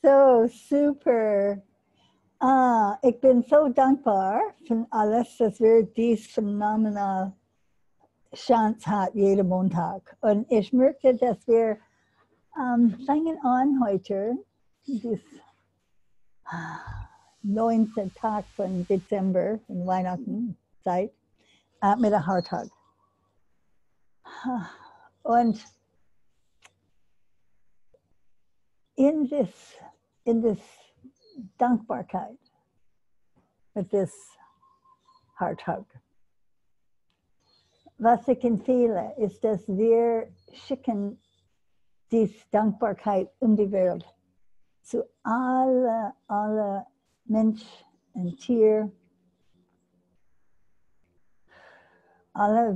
So super. Ik ben zo dankbaar van alles dat we deze phenomenal chance had jede Montag. Und ich merkte, dass wir fangen an heute, das 9. Tag von Dezember, in Weihnachtenzeit, mit der Hartag. Und in this Dankbarkeit, mit this Hartag, was ich empfehle, ist, dass wir schicken diese Dankbarkeit die Welt zu alle Mensch und Tier, alle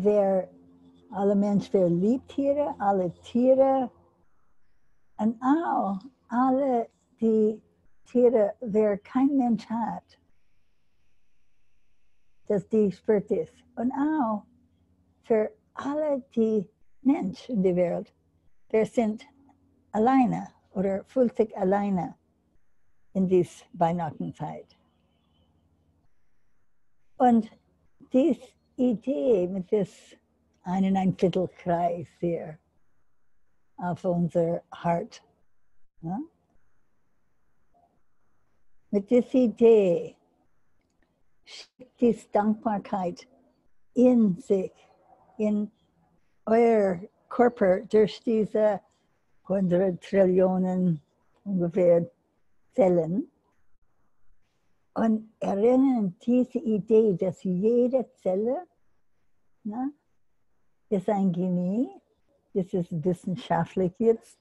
Mensch, wer liebt Tiere, alle Tiere und auch alle die Tiere, wer kein Mensch hat, dass die spürt ist. Und auch für alle die Menschen in der Welt, wer sind alleine oder fühlt sich alleine in dieser Weihnachtenzeit. Und diese Idee mit diesem 1,25 Kreis hier auf unser Hart, ja? Mit dieser Idee schickt diese Dankbarkeit in sich, in euer Körper durch diese 100 Trillionen ungefähr Zellen und erinnern diese Idee, dass jede Zelle ist ein Genie, das ist wissenschaftlich jetzt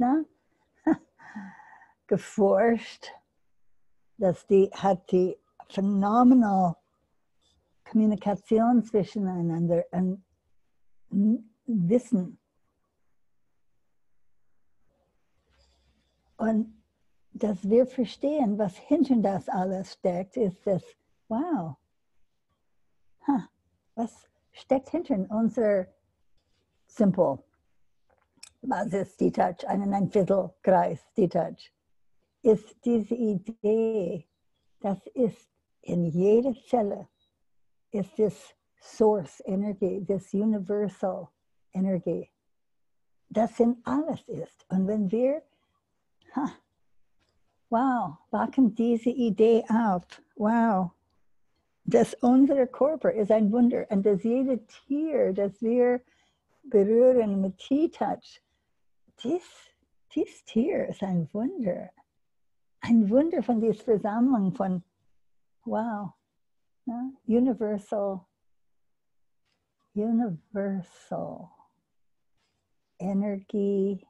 geforscht, dass hat die phänomenal Kommunikation zwischeneinander und Wissen. Und dass wir verstehen, was hinter das alles steckt, ist das, wow, was steckt hinter unser Simple, was ist die Touch, 1,25 Kreis, die Touch, ist diese Idee, das ist in jeder Zelle, ist das Source Energie, das Universal Energie, das in alles ist. Und wenn wir wow, wachen diese Idee auf. Wow, dass unser Körper ist ein Wunder und dass jedes Tier, das wir berühren mit T-Touch, dies Tier ist ein Wunder. Ein Wunder von dieser Versammlung von, wow, universal Energie.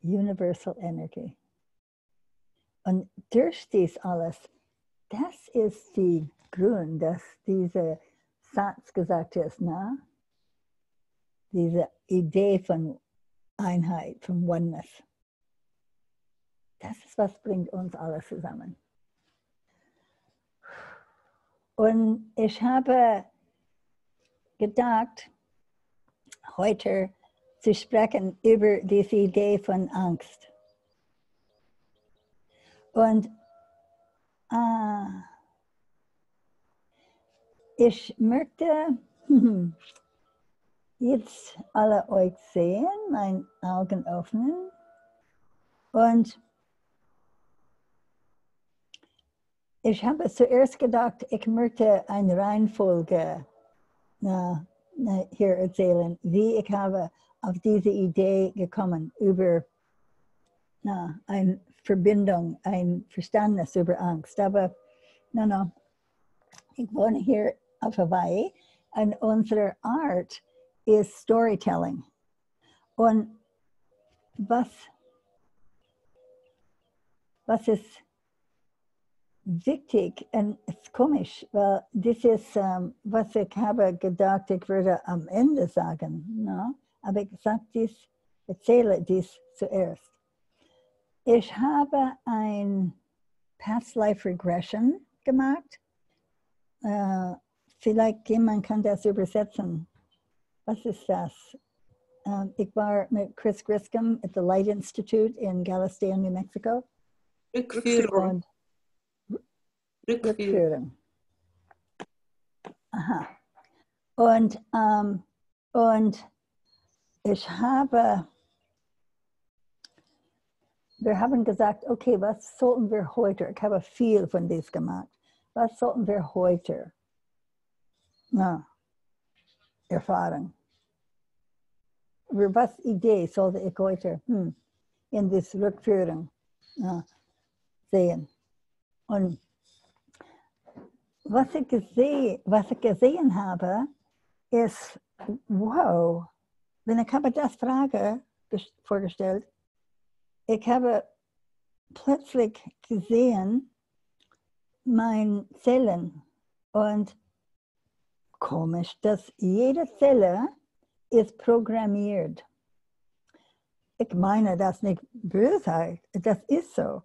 Universal Energy. Und durch dies alles, das ist die Grund, dass dieser Satz gesagt ist, diese Idee von Einheit, von Oneness. Das ist, was bringt uns alle zusammen. Und ich habe gedacht, heute zu sprechen über diese Idee von Angst. Und ich möchte jetzt alle euch sehen, meine Augen öffnen und ich habe zuerst gedacht, ich möchte eine Reihenfolge hier erzählen, wie ich habe auf diese Idee gekommen, über eine Verbindung, ein Verständnis über Angst. Aber ich wohne hier auf Hawaii und unsere Art ist Storytelling. Und was ist wichtig, und es ist komisch, weil das ist, was ich habe gedacht, ich würde am Ende sagen, aber ich erzähle dies zuerst. Ich habe ein Past Life Regression gemacht. Vielleicht jemand kann das übersetzen. Was ist das? ik war met Chris Griscom at the Light Institute in Galveston, New Mexico. Rückführung. Rückführung. Aha. Und wir haben gesagt, okay, was sollten wir heute, ich habe viel von dies gemacht, was sollten wir heute erfahren? Was Idee sollte ich heute in dieser Rückführung sehen? Und was ich gesehen habe, ist, wow, wenn ich habe das Frage vorgestellt, ich habe plötzlich gesehen, meine Zellen und komisch, dass jede Zelle ist programmiert. Ich meine das nicht Bösheit, das ist so.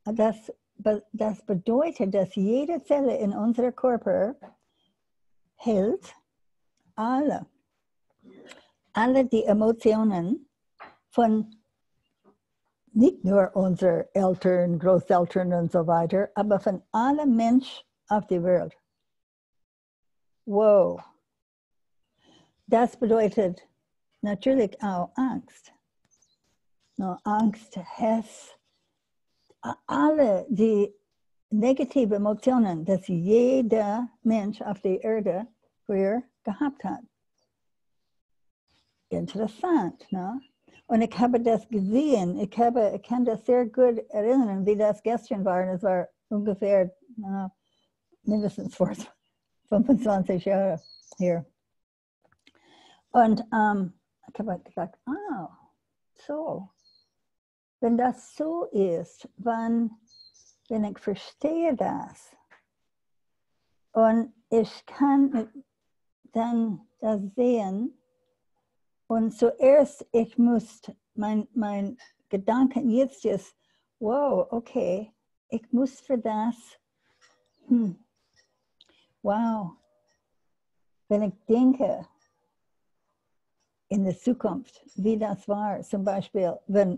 Das bedeutet, dass jede Zelle in unserem Körper hält alle die Emotionen von nicht nur unseren Eltern, Großeltern und so weiter, aber von allen Menschen auf der Welt. Wow. Das bedeutet natürlich auch Angst. Angst, Hass, alle die negativen Emotionen, die jeder Mensch auf der Erde früher gehabt hat. Interessant, ne? Und ich habe das gesehen, ich kann das sehr gut erinnern, wie das gestern war. Es war ungefähr mindestens vor 25 Jahren hier. Und ich habe gesagt, so, wenn das so ist, wenn ich verstehe das und ich kann dann das sehen, und zuerst, ich muss, mein Gedanken jetzt ist, wow, okay, ich muss für das, wow, wenn ich denke in der Zukunft, wie das war, zum Beispiel, für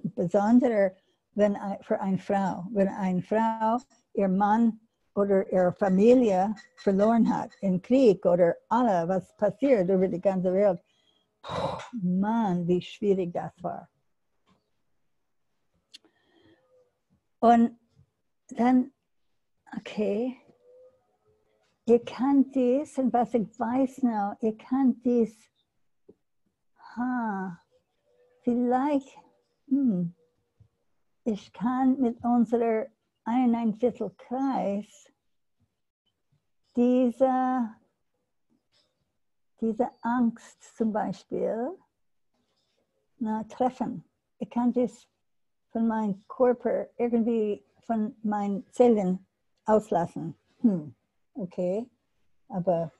eine Frau, wenn eine Frau ihr Mann oder ihre Familie verloren hat, im Krieg oder alles, was passiert über die ganze Welt, Mann, wie schwierig das war. Und dann, okay, ich kann dies, und was ich weiß now, ich kann dies, vielleicht, ich kann mit unserer 1,25 Kreis diese Angst zum Beispiel treffen. Ich kann das von meinem Körper irgendwie von meinen Zellen auslassen. Okay, aber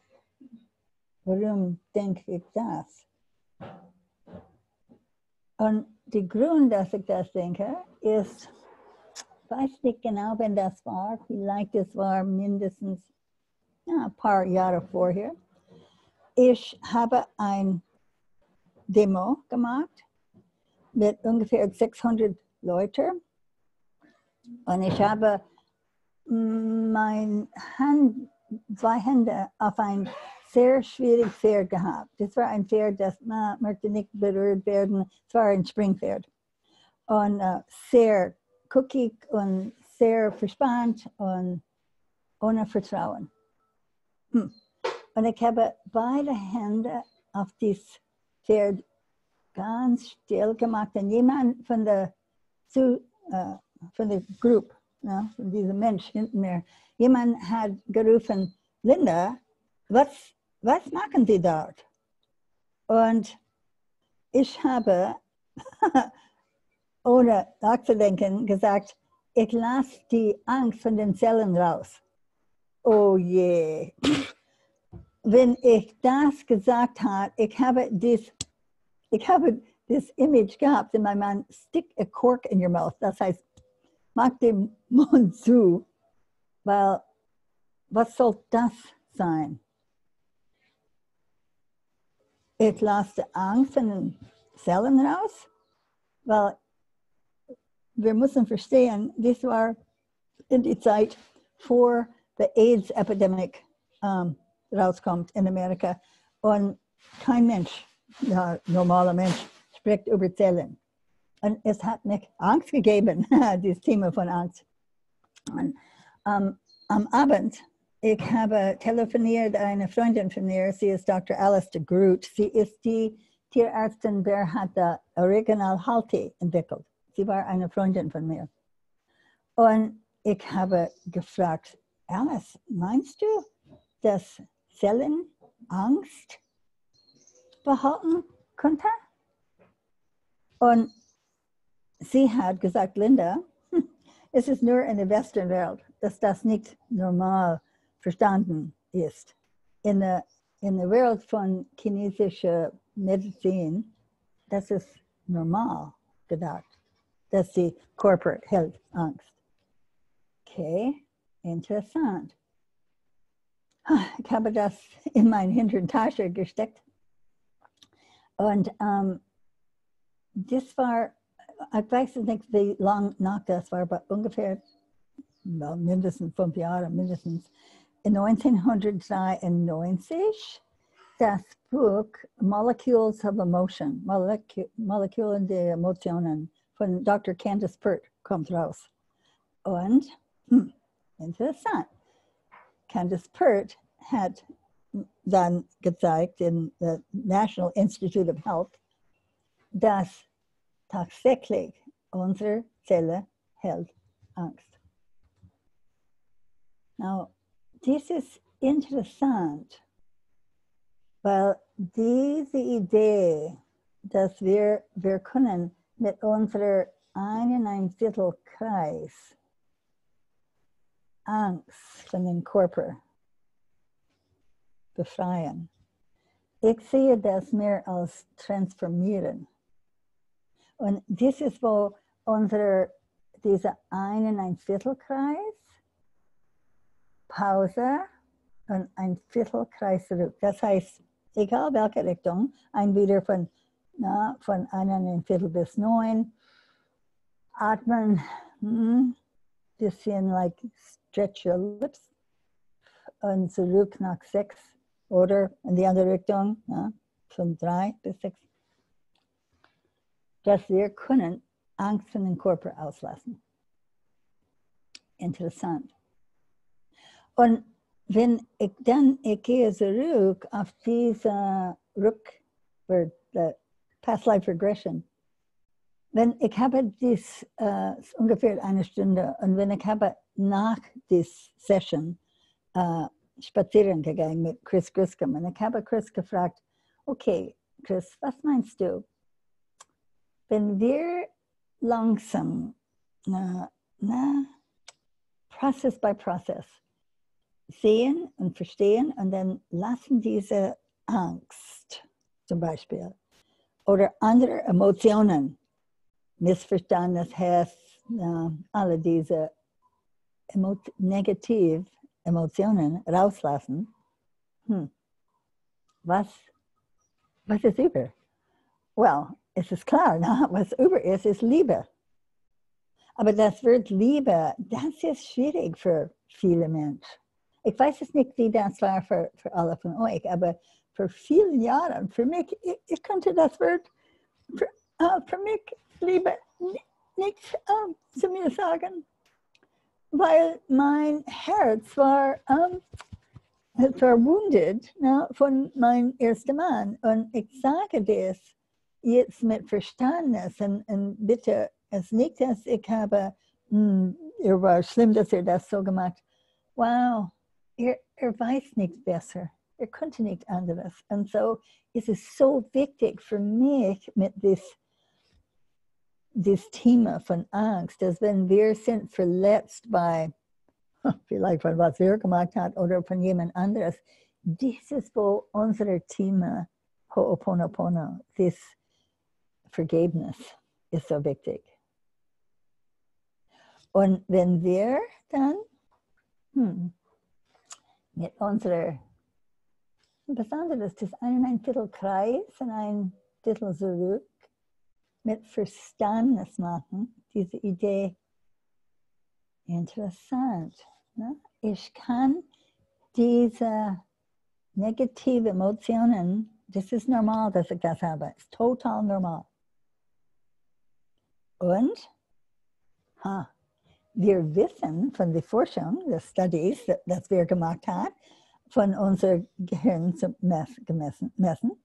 warum denke ich das? Und der Grund, dass ich das denke, ist, ich weiß nicht genau, wenn das war, vielleicht es war mindestens ein paar Jahre vorher. Ich habe ein Demo gemacht mit ungefähr 600 Leuten und ich habe zwei Hände auf ein sehr schwieriges Pferd gehabt. Das war ein Pferd, das möchte nicht berührt werden. Es war ein Springpferd und sehr guckig und sehr verspannt und ohne Vertrauen. Und ich habe beide Hände auf dieses Pferd ganz still gemacht. Und jemand von der Gruppe, von diesem Mensch hinten mir, jemand hat gerufen, Linda, was machen Sie dort? Und ich habe, ohne nachzudenken, gesagt, ich lasse die Angst von den Zellen raus. Oh je. Wenn ich das gesagt habe, ich habe das Image gehabt, in meinem Mann, stick a cork in your mouth. Das heißt, mach den Mund zu, weil was soll das sein? Ich lasse Angst von den Zellen raus? Weil wir müssen verstehen, das war in die Zeit vor der AIDS-Epidemic rauskommt in Amerika. Und kein Mensch, der normale Mensch, spricht über Zellen. Und es hat mich Angst gegeben, dieses Thema von Angst. Und, am Abend, ich habe telefoniert, eine Freundin von mir, sie ist Dr. Alistair Groot. Sie ist die Tierärztin, der hat das Original Halti entwickelt. Sie war eine Freundin von mir. Und ich habe gefragt, Alice, meinst du, dass Zellen Angst behalten könnten? Und sie hat gesagt, Linda, es ist nur in der westlichen Welt, dass das nicht normal verstanden ist. In der Welt von chinesischer Medizin, das ist normal gedacht, dass die Corporate Health Angst. Okay, interessant. Ich habe das in meine hinteren Tasche gesteckt. Und das war, ich weiß nicht, wie lang nach das war, aber ungefähr mindestens 5 Jahre, mindestens. In 1993, das Buch Molecules of Emotion, Moleküle der Emotionen von Dr. Candace Pert kommt raus. Und, interessant, Candace Pert hat dann gezeigt in the National Institute of Health, dass tatsächlich unsere Zelle hält Angst. Now, dies ist interessant, weil diese Idee, dass wir können mit unserer 1,25 Kreis Angst von dem Körper befreien. Ich sehe das mehr als transformieren. Und das ist, wo diese 1,25 Kreis, Pause und ein Viertelkreis zurück. Das heißt, egal welche Richtung, wieder von 1,25 bis 9, atmen, bisschen like stretch your lips und zurück nach 6 oder in die andere Richtung, von 3 bis 6. Dass wir können Angst von dem Körper auslassen. Interessant. Und wenn ich gehe zurück auf diese Past Life Regression, wenn ich habe dies ungefähr 1 Stunde und wenn ich habe nach dieser Session spazieren gegangen mit Chris Griscom und ich habe Chris gefragt, okay, Chris, was meinst du? Wenn wir langsam, Prozess by Prozess, sehen und verstehen und dann lassen diese Angst zum Beispiel oder andere Emotionen, missverstandenes Herz, alle diese negative Emotionen rauslassen, was ist über? Well, es ist klar, was über ist Liebe. Aber das Wort Liebe, das ist schwierig für viele Menschen. Ich weiß es nicht, wie das war für alle von euch, aber für viele Jahre, für mich, ich konnte das Wort für mich Liebe nicht zu mir sagen, weil mein Herz war verwundet von meinem ersten Mann. Und ich sage das jetzt mit Verständnis und bitte, es nicht, dass ich habe, war schlimm, dass das so gemacht. Wow, weiß nicht besser. Konnte nicht anderes. Und so ist es so wichtig für mich mit das Thema von Angst, dass wenn wir sind verletzt bei vielleicht von was wir gemacht haben oder von jemand anderes, das ist, wo unser Thema Ho'oponopono, das Vergebnis ist so wichtig. Und wenn wir dann mit unserer besonders das 1,25 Kreis und ein Viertel zurück mit Verständnis machen, diese Idee. Interessant. Ne? Ich kann diese negative Emotionen, das ist normal, dass ich das habe, ist total normal. Und wir wissen von der Forschung, der Studies, das wir gemacht haben, von unserem Gehirn zu messen,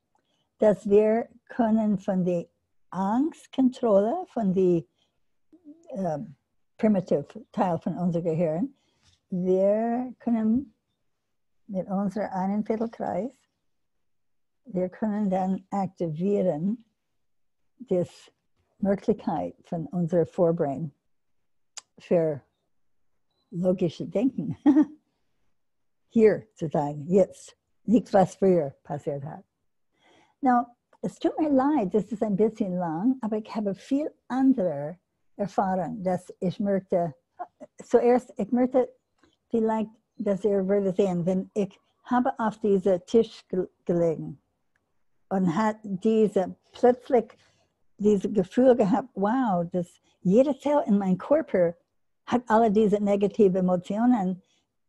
dass wir können von der Angstkontrolle, von der primitive Teil von unserem Gehirn, wir können mit unserem einen Viertelkreis, wir können dann aktivieren die Möglichkeit von unserem Vorbrain für logische Denken. Hier zu sein, jetzt, nicht was früher passiert hat. Now, es tut mir leid, das ist ein bisschen lang, aber ich habe viel andere Erfahrung, dass ich möchte, zuerst, ich möchte vielleicht, dass ihr würde sehen, wenn ich habe auf diesem Tisch gelegen und hat plötzlich dieses Gefühl gehabt, wow, dass jede Zelle in meinem Körper hat alle diese negativen Emotionen.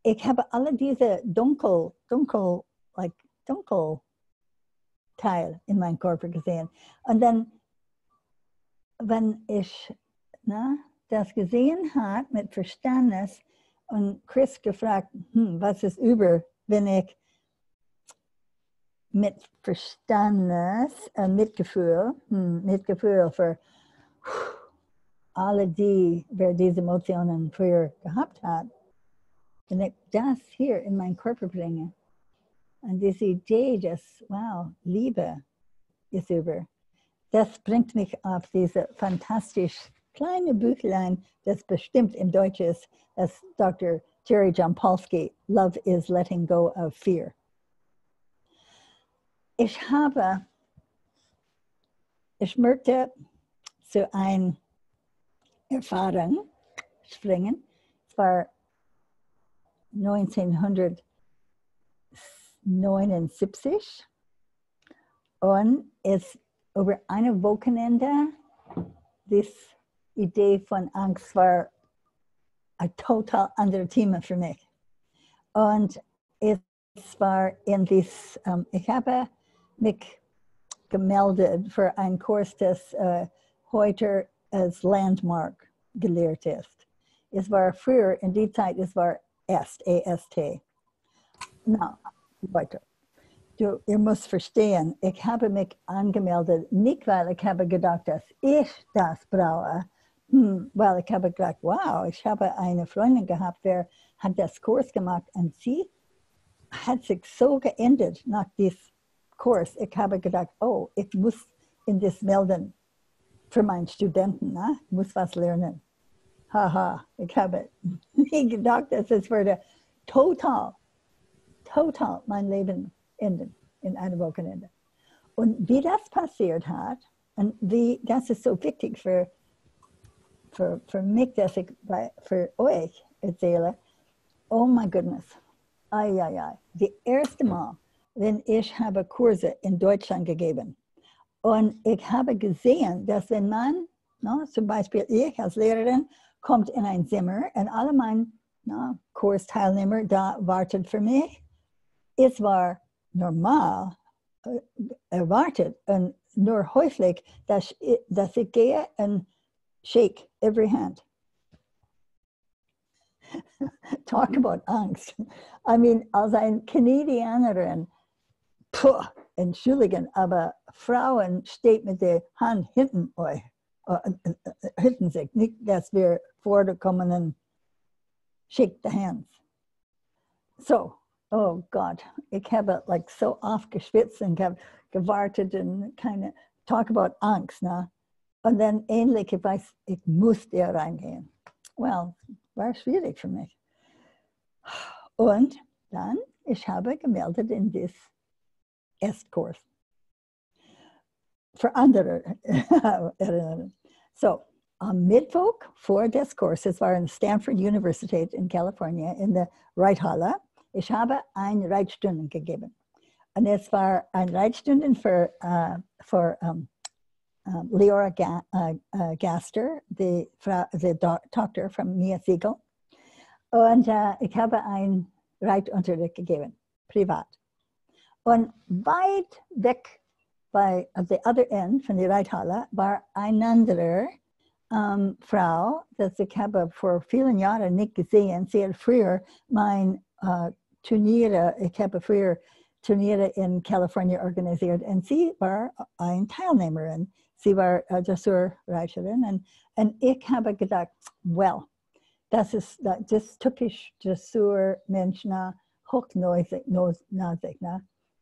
Ich habe alle diese dunkel Teil in meinem Körper gesehen. Und dann, wenn ich das gesehen habe mit Verständnis und Chris gefragt, was ist über, wenn ich mit Verständnis und Mitgefühl für alle die, wer diese Emotionen früher gehabt hat, wenn ich das hier in meinen Körper bringe und diese Idee, dass, wow, Liebe ist über, das bringt mich auf diese fantastisch kleine Büchlein, das bestimmt im Deutsch ist, das Dr. Jerry Jampolsky, Love is Letting Go of Fear. Ich möchte zu einer Erfahrung springen. Es war 1979 und es über ein Wochenende, die Idee von Angst war ein total anderes Thema für mich. Und es war in ich habe mich gemeldet für einen Kurs, das heute als Landmark gelehrt ist. Es war früher, in die Zeit, es war EST. Na, weiter. Ihr müsst verstehen, ich habe mich angemeldet, nicht weil ich habe gedacht, dass ich das brauche, weil ich habe gedacht, wow, ich habe eine Freundin gehabt, wer hat das Kurs gemacht und sie hat sich so geändert nach diesem Kurs. Ich habe gedacht, oh, ich muss in das melden für meine Studenten, ne? Ich muss was lernen. Haha, ich habe nie gedacht, dass es würde total mein Leben enden in einem Wochenende. Und wie das passiert hat, und das ist so wichtig für mich, dass ich für euch erzähle, oh my goodness, die erste Mal, wenn ich habe Kurse in Deutschland gegeben und ich habe gesehen, dass wenn man, zum Beispiel ich als Lehrerin, kommt in ein Zimmer und alle meine Kursteilnehmer da warten für mich, es war normal erwartet und nur häufig, dass ich gehe und shake every hand. Talk about Angst. I mean, als eine Kanadianerin, entschuldigen, aber Frauen steht mit der Hand hinten sich, nicht, dass wir vorkommen und shake the hands. So, oh Gott, ich habe so oft geschwitzt und habe gewartet und keine talk about Angst, ne? Und dann ähnlich, ich weiß, ich musste reingehen. Well, war schwierig für mich. Und dann, ich habe gemeldet in das Erstkurs. Für andere Erinnerungen. So, am Mittwoch vor des Kurses war in Stanford University in Kalifornien in der Reithalle. Ich habe eine Reitstunde gegeben. Und es war eine Reitstunde für Leora Gaster, de Tochter von Mia Siegel. Und ich habe ein Reitunterricht gegeben, privat. Und weit weg bei the other end von der Reithalle war eine andere Frau, das ich habe vor vielen Jahren nicht gesehen. Sie hat früher mein Turniere, ich habe früher Turniere in Kalifornien organisiert und sie war eine Teilnehmerin. Sie war Dressurreiterin und ich habe gedacht, well, das typisch Dressurmensch, hochnosig,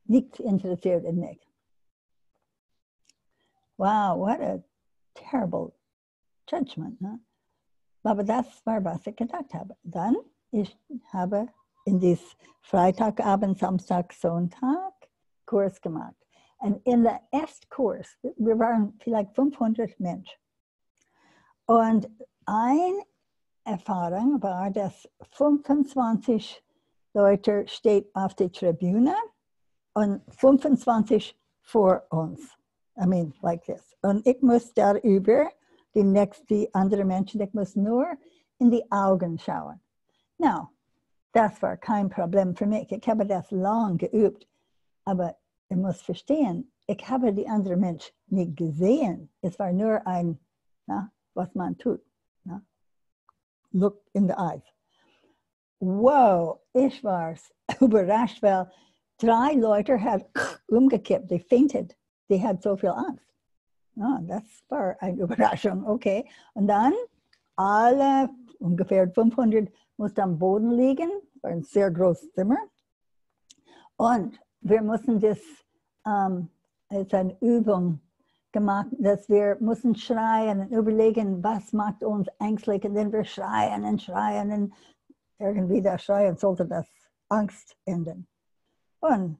nicht interessiert in mich. Wow, what a terrible judgment. Ne? Aber das war, was ich gedacht habe. Dann, ich habe in dies Freitagabend, Samstag, Sonntag Kurs gemacht. Und in der Erstkurs, wir waren vielleicht 500 Menschen. Und eine Erfahrung war, dass 25 Leute stehen auf der Tribüne und 25 vor uns. I mean, like this. Und ich muss darüber, die andere Menschen, ich muss nur in die Augen schauen. Now, das war kein Problem für mich. Ich habe das lang geübt. Aber ich muss verstehen, ich habe die andere Mensch nicht gesehen. Es war nur was man tut. Look in the eyes. Wow, ich war überrascht, weil 3 Leute haben umgekippt, die fainted. Die hatten so viel Angst. Das war eine Überraschung, okay. Und dann alle, ungefähr 500, mussten am Boden liegen. Es war ein sehr großes Zimmer. Und wir mussten das, es ist eine Übung gemacht, dass wir mussten schreien und überlegen, was macht uns ängstlich. Und dann wir schreien und irgendwie das Schreien sollte das Angst enden. Und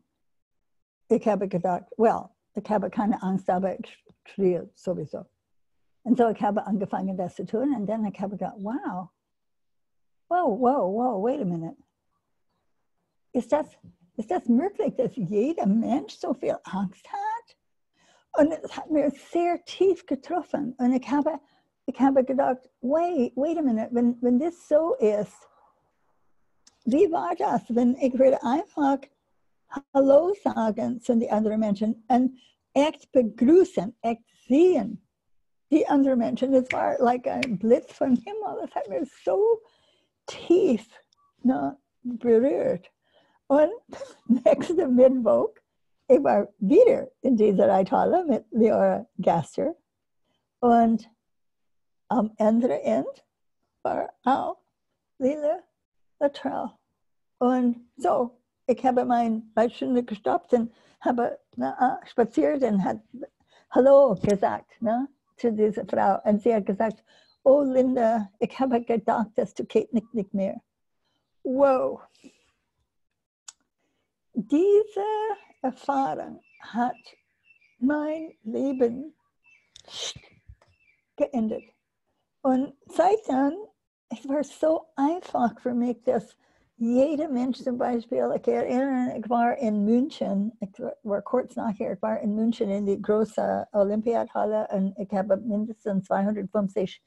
ich habe gedacht, well, ich habe keine Angst, aber ich schreie sowieso. Und so ich habe angefangen, das zu tun. Und dann ich habe gedacht, wow, wait a minute. Ist das möglich, dass jeder Mensch so viel Angst hat? Und es hat mir sehr tief getroffen. Und ich habe gedacht, wait a minute, wenn das so ist, wie war das, wenn ich würde einfach Hallo sagen zu den anderen Menschen und echt begrüßen, echt sehen die anderen Menschen. Es war like ein Blitz vom Himmel. Es hat mir so tief berührt. Und nächste Mittwoch, ich war wieder in dieser Reithalle mit Leora Gaster. Und am anderen Ende war auch Lila Luttrell. Und so, ich habe meine Reitstunde gestoppt und habe spaziert und hat Hallo gesagt zu dieser Frau. Und sie hat gesagt, oh Linda, ich habe gedacht, dass du geht nicht mehr. Wow. Diese Erfahrung hat mein Leben geendet. Und seitdem, es war so einfach für mich, dass jeder Mensch zum Beispiel, ich erinnere, ich war in München, ich war kurz nachher, ich war in München in die große Olympiahalle und ich habe mindestens 250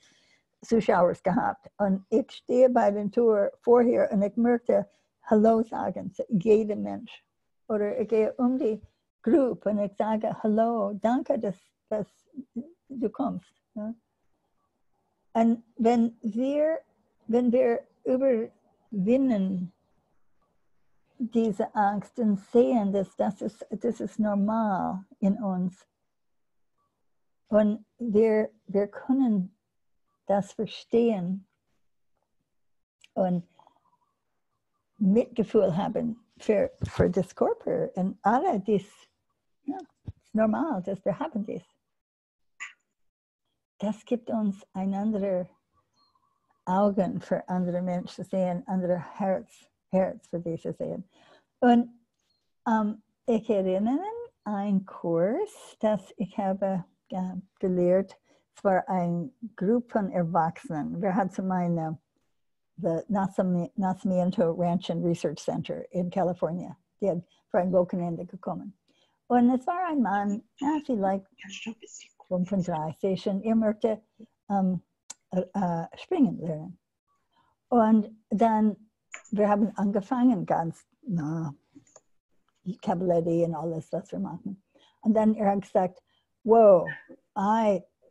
Zuschauer gehabt. Und ich stehe bei der Tour vorher und ich möchte Hallo sagen zu jedem Mensch. Oder ich gehe um die Gruppe und ich sage Hallo, danke, dass du kommst. Ja? Und wenn wir überwinden diese Angst und sehen, dass das ist normal in uns. Und wir können das verstehen und Mitgefühl haben für das Körper und alle dies. Ja, ist normal, dass wir haben dies. Das gibt uns einander Augen für andere Menschen zu sehen, andere Herz für die zu sehen. Und ich erinnere einen Kurs, das ich habe gelehrt. Es war eine Gruppe von Erwachsenen. Wir hatten meine Nacimiento Ranch and Research Center in California. Die hat für ein Wochenende gekommen. Und es war ein Mann, vielleicht 35 möchte springen lernen. Und dann, wir haben angefangen ganz, Cavalletti und alles, was wir machen. Und dann hat gesagt, wow,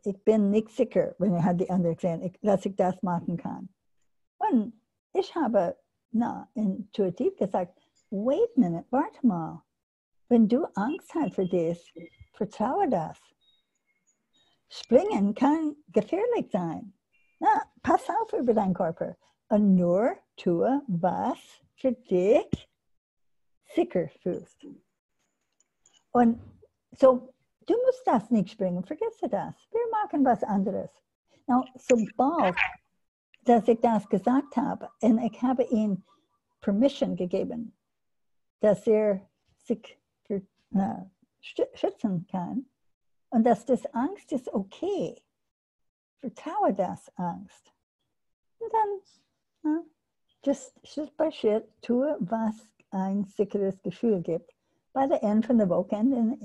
ich bin nicht sicher, wenn hat die andere gesehen, dass ich das machen kann. Und ich habe intuitiv gesagt, wait a minute, warte mal. Wenn du Angst hast für das, vertraue das. Springen kann gefährlich sein. Na, pass auf über deinen Körper. Und nur tue, was für dich sicher fühlst. Und so, du musst das nicht springen, vergiss das. Wir machen was anderes. Now, sobald, dass ich das gesagt habe, und ich habe ihm Permission gegeben, dass sich schützen kann und dass das Angst ist okay. Vertraue das Angst. Und dann, just Schritt bei Schritt, tue, was ein sicheres Gefühl gibt. Bei der Ende von der Wochenende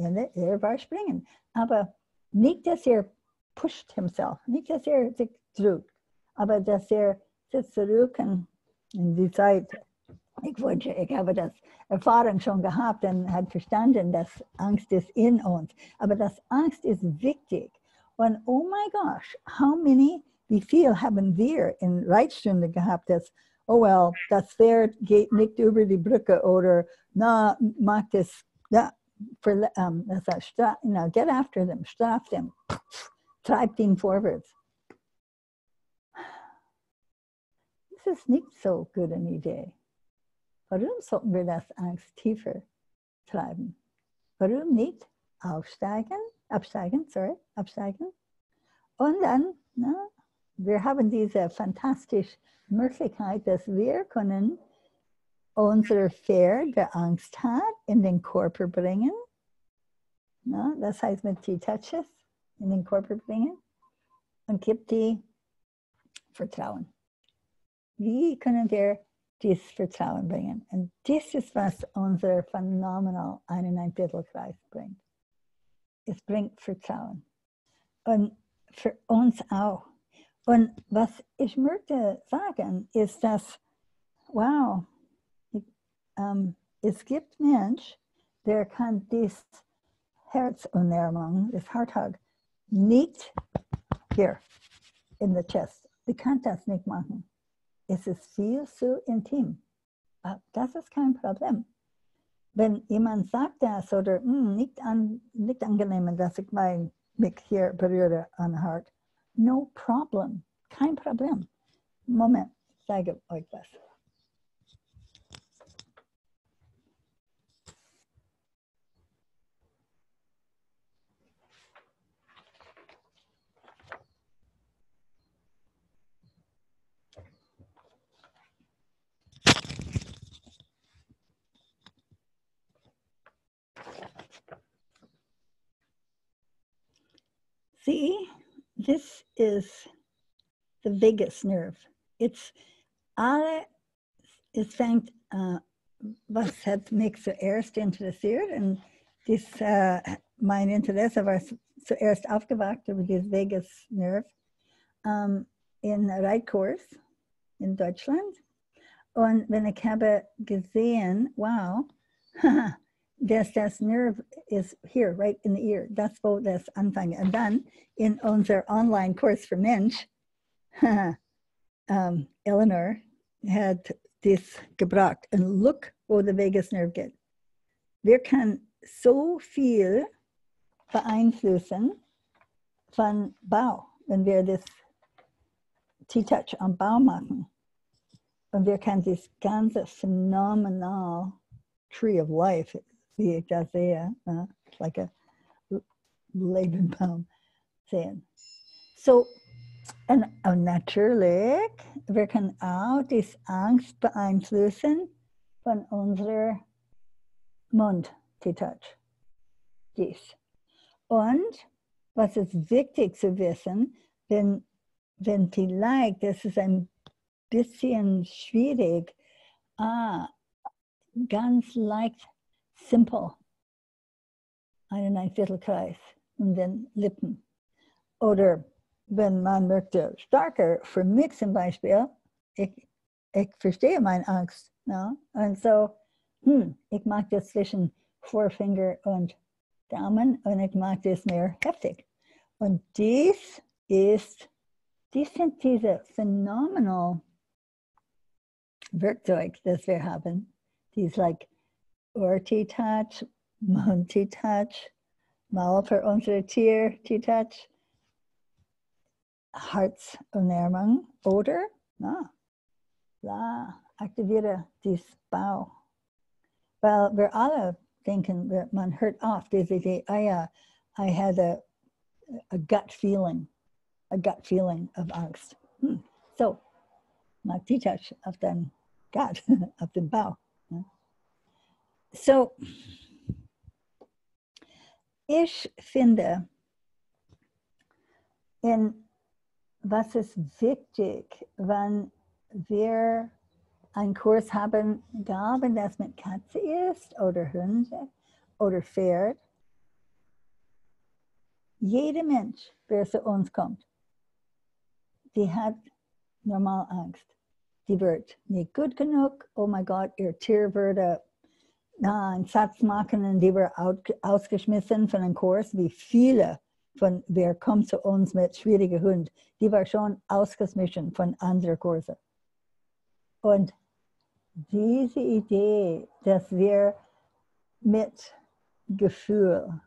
war springen. Aber nicht, dass pusht himself, nicht, dass sich drückt, aber dass sich zurück in die Zeit. Ich habe das Erfahrung schon gehabt und hat verstanden, dass Angst ist in uns. Aber das Angst ist wichtig. Und oh my gosh, wie viel haben wir in Reitstunde gehabt, dass, oh well, das Pferd geht nicht über die Brücke oder macht es, get after them, straf them, treibt ihn vorwärts. Das ist nicht so gute eine Idee. Warum sollten wir das Angst tiefer treiben? Warum nicht absteigen? Und dann, wir haben diese fantastische Möglichkeit, dass wir können unser Pferd, der Angst hat, in den Körper bringen. Das heißt mit T-Touches in den Körper bringen und gibt die Vertrauen. Wie können wir dieses Vertrauen bringen? Und das ist, was unser phänomenal 1,1 Kreis bringt. Es bringt Vertrauen. Und für uns auch. Und was ich möchte sagen, ist, dass, wow, es gibt Menschen, der kann das Herzunnärmung, das Hearthug, nicht hier in der Chest. Die kann das nicht machen. Es ist viel zu intim. Das ist kein Problem. Wenn jemand sagt das oder nicht angenehm, dass ich mich hier berühre an Hart, no problem. Kein Problem. Moment, ich zeige euch was. See, this is the vagus nerve. Es fängt, was hat mich zuerst interessiert, und mein Interesse war zuerst aufgewacht über das Vagus Nerve in Reitkurs in Deutschland. Und wenn ich habe gesehen, wow, dass das Nerv ist hier, right in the ear. Das, wo das anfängt. Und dann in unser Online-Kurs für Mensch, Eleanor hat das gebracht. Und look, wo der Vagus Nerve geht. Wir können so viel beeinflussen von Bau, wenn wir das T-Touch am Bau machen. Und wir können das ganze phänomenal Tree of Life, wie ich das sehe, like a Lebenbaum sehen. So, und natürlich, wir können auch die Angst beeinflussen von unserem Mund, T-Touch. Dies. Und was ist wichtig zu wissen, wenn vielleicht, das ist ein bisschen schwierig, ganz leicht, simpel, 1,1 Kreis und den Lippen. Oder wenn man möchte, stärker, für mich zum Beispiel, ich verstehe meine Angst. Ja? Und so, ich mag das zwischen Vorfinger und Daumen und ich mag das mehr heftig. Und dies sind diese phenomenal Werkzeug, das wir haben. Dies like Ohr-T-Touch, Mund-T-Touch, Maul für unsere Tier-T-Touch, Herzumwärmung oder aktiviere dies Bau. Weil wir alle denken, man hört oft diese Idee, I had a gut feeling of Angst. So, mal T-Touch auf den Gut, auf den Bau. So, ich finde, was ist wichtig, wenn wir einen Kurs haben, egal wenn das mit Katze ist oder Hunde oder Pferd. Jeder Mensch, der zu uns kommt, die hat normal Angst. Die wird nicht gut genug. Oh mein Gott, ihr Tier würde einen Satz machen und die wird ausgeschmissen von einem Kurs. Wie viele von wer kommt zu uns mit schwierigen Hund, die war schon ausgeschmissen von anderen Kursen. Und diese Idee, dass wir mit Gefühl,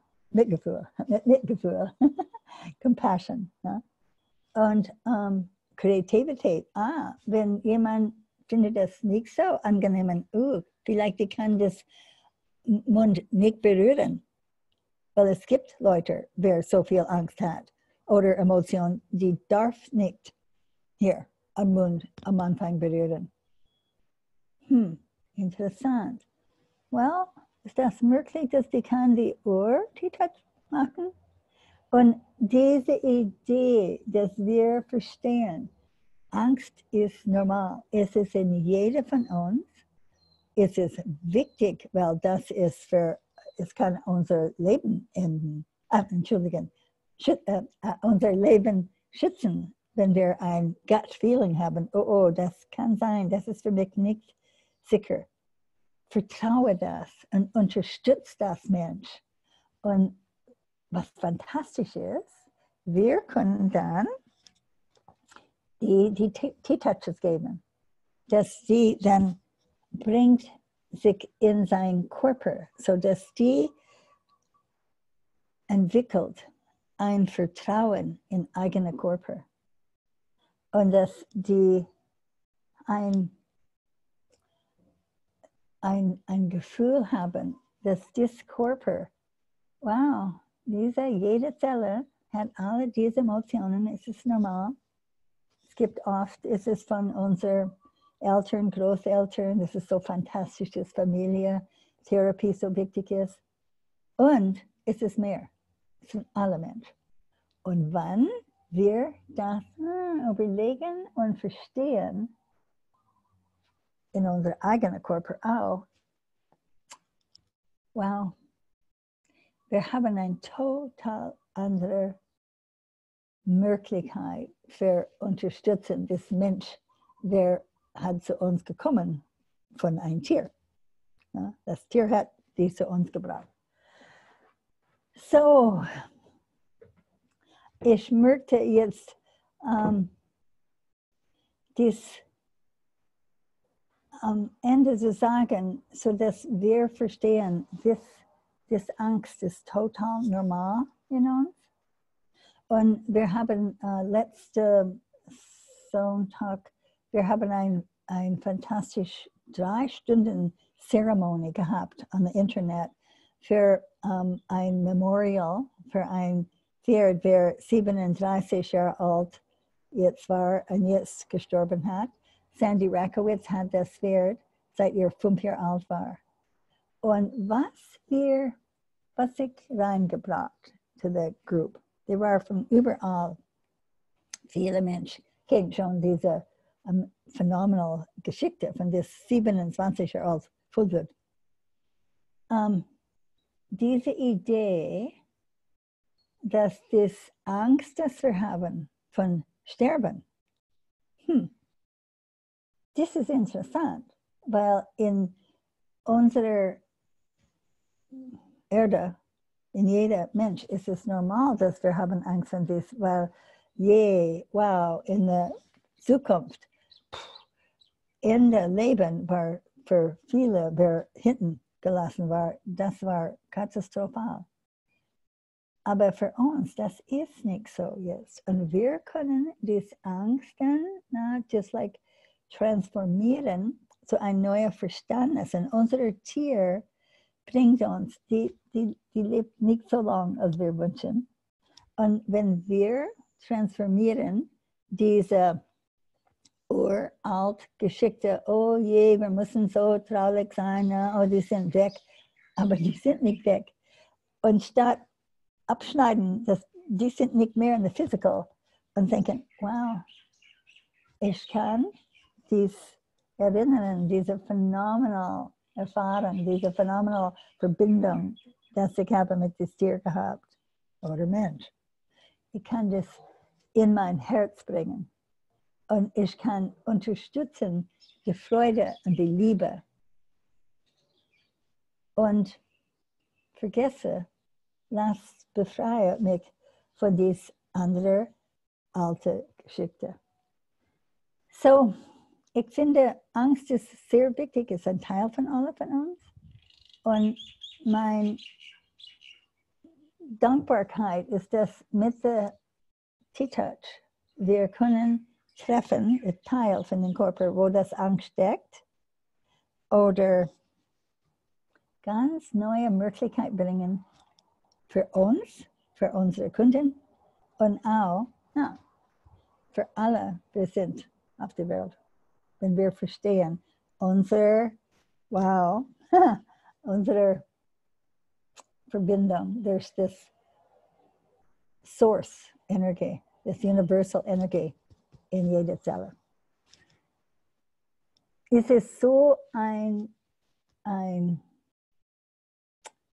Compassion, ja? Und Kreativität, wenn jemand findet das nicht so angenehm, vielleicht die kann das Mund nicht berühren, weil es gibt Leute, wer so viel Angst hat oder Emotionen, die darf nicht hier am Mund am Anfang berühren. Interessant. Well, ist das möglich, dass die kann die Ohr-T-Touch machen? Und diese Idee, dass wir verstehen, Angst ist normal. Es ist in jedem von uns. Es ist wichtig, weil das ist es kann unser Leben enden. Unser Leben schützen, wenn wir ein Gut-Feeling haben. Oh, das kann sein, das ist für mich nicht sicher. Vertraue das und unterstütze das Mensch. Und was fantastisch ist, wir können dann die T-Touches geben, dass sie dann bringt sich in seinen Körper, sodass die entwickelt ein Vertrauen in eigenen Körper und dass die ein Gefühl haben, dass dieses Körper, wow, jede Zelle hat alle diese Emotionen, es ist normal. Es gibt oft, es ist von unseren Eltern, Großeltern, das ist so fantastisch, dass Familie, Therapie so wichtig ist. Und es ist mehr, es sind alle Menschen. Und wenn wir das überlegen und verstehen, in unser eigenen Körper auch, wow, wir haben eine total andere Möglichkeit für Unterstützung des Menschen, der hat zu uns gekommen von einem Tier. Ja, das Tier hat die zu uns gebracht. So, ich möchte jetzt dies am Ende zu sagen, sodass wir verstehen, das Angst ist total normal in uns. Und wir haben letzten Sonntag, wir haben ein fantastisch 3 Stunden Zeremonie gehabt am Internet für ein Memorial für ein Pferd, der 37 Jahre alt jetzt war und jetzt gestorben hat. Sandy Rakowitz hat das Pferd, seit ihr 5 Jahre alt war. Und was ich reingebracht zu der Gruppe, die war von überall. Viele Menschen kennen schon diese phenomenale Geschichte von des 27 Jahre alt Fulwood. Diese Idee, dass das Angst, das wir haben von Sterben, das ist interessant, weil in unserer Erde, in jeder Mensch ist es normal, dass wir haben Angst von das, weil wow, in der Zukunft, Ende Leben war für viele, wer hinten gelassen war, das war katastrophal. Aber für uns, das ist nicht so jetzt. Und wir können diese Angst dann, just like transformieren zu ein neues Verständnis. Und unser Tier bringt uns, die lebt nicht so lange, als wir wünschen. Und wenn wir transformieren diese uralt Geschichte, oh je, wir müssen so traurig sein, oh, die sind weg. Aber die sind nicht weg. Und statt abschneiden, die sind nicht mehr in der Physical und denken, wow, ich kann dies erinnern, diese phänomenale Erfahrung, diese phänomenale Verbindung, das ich habe mit dem Tier gehabt oder Mensch. Ich kann das in mein Herz bringen und ich kann unterstützen die Freude und die Liebe und vergesse, befreie mich von dieser anderen alten Geschichte. So, ich finde, Angst ist sehr wichtig, ist ein Teil von allen von uns. Und meine Dankbarkeit ist, dass mit der T-Touch wir können treffen, ein Teil von dem Körper, wo das Angst steckt, oder ganz neue Möglichkeiten bringen für uns, für unsere Kunden und auch für alle, wir sind auf der Welt. Wenn wir verstehen, unsere Verbindung durch das Source Energie, das Universal Energie in jeder Zelle. Es ist so ein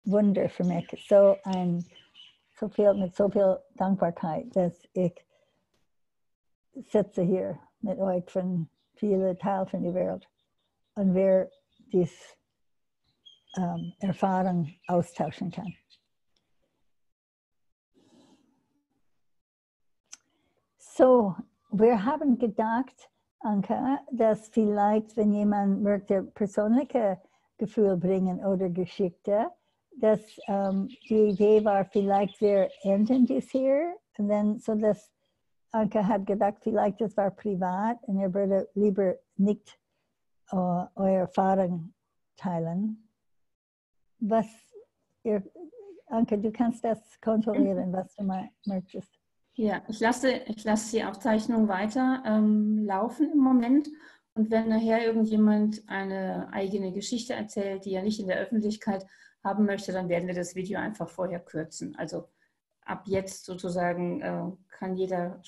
Wunder für mich, mit so viel Dankbarkeit, dass ich sitze hier mit euch von vielen Teilen von der Welt und wir diese Erfahrung austauschen können. So, wir haben gedacht, Anka, dass vielleicht, wenn jemand möchte persönliche Gefühl bringen oder Geschichte, dass die Idee war, vielleicht wir enden dies hier und dann, so dass Anka hat gedacht, vielleicht das war privat und würde lieber nicht eure Erfahrung teilen. Anka, du kannst das kontrollieren, was du möchtest. Ja, ich lasse die Aufzeichnung weiter laufen im Moment. Und wenn nachher irgendjemand eine eigene Geschichte erzählt, die er nicht in der Öffentlichkeit haben möchte, dann werden wir das Video einfach vorher kürzen. Also ab jetzt sozusagen kann jeder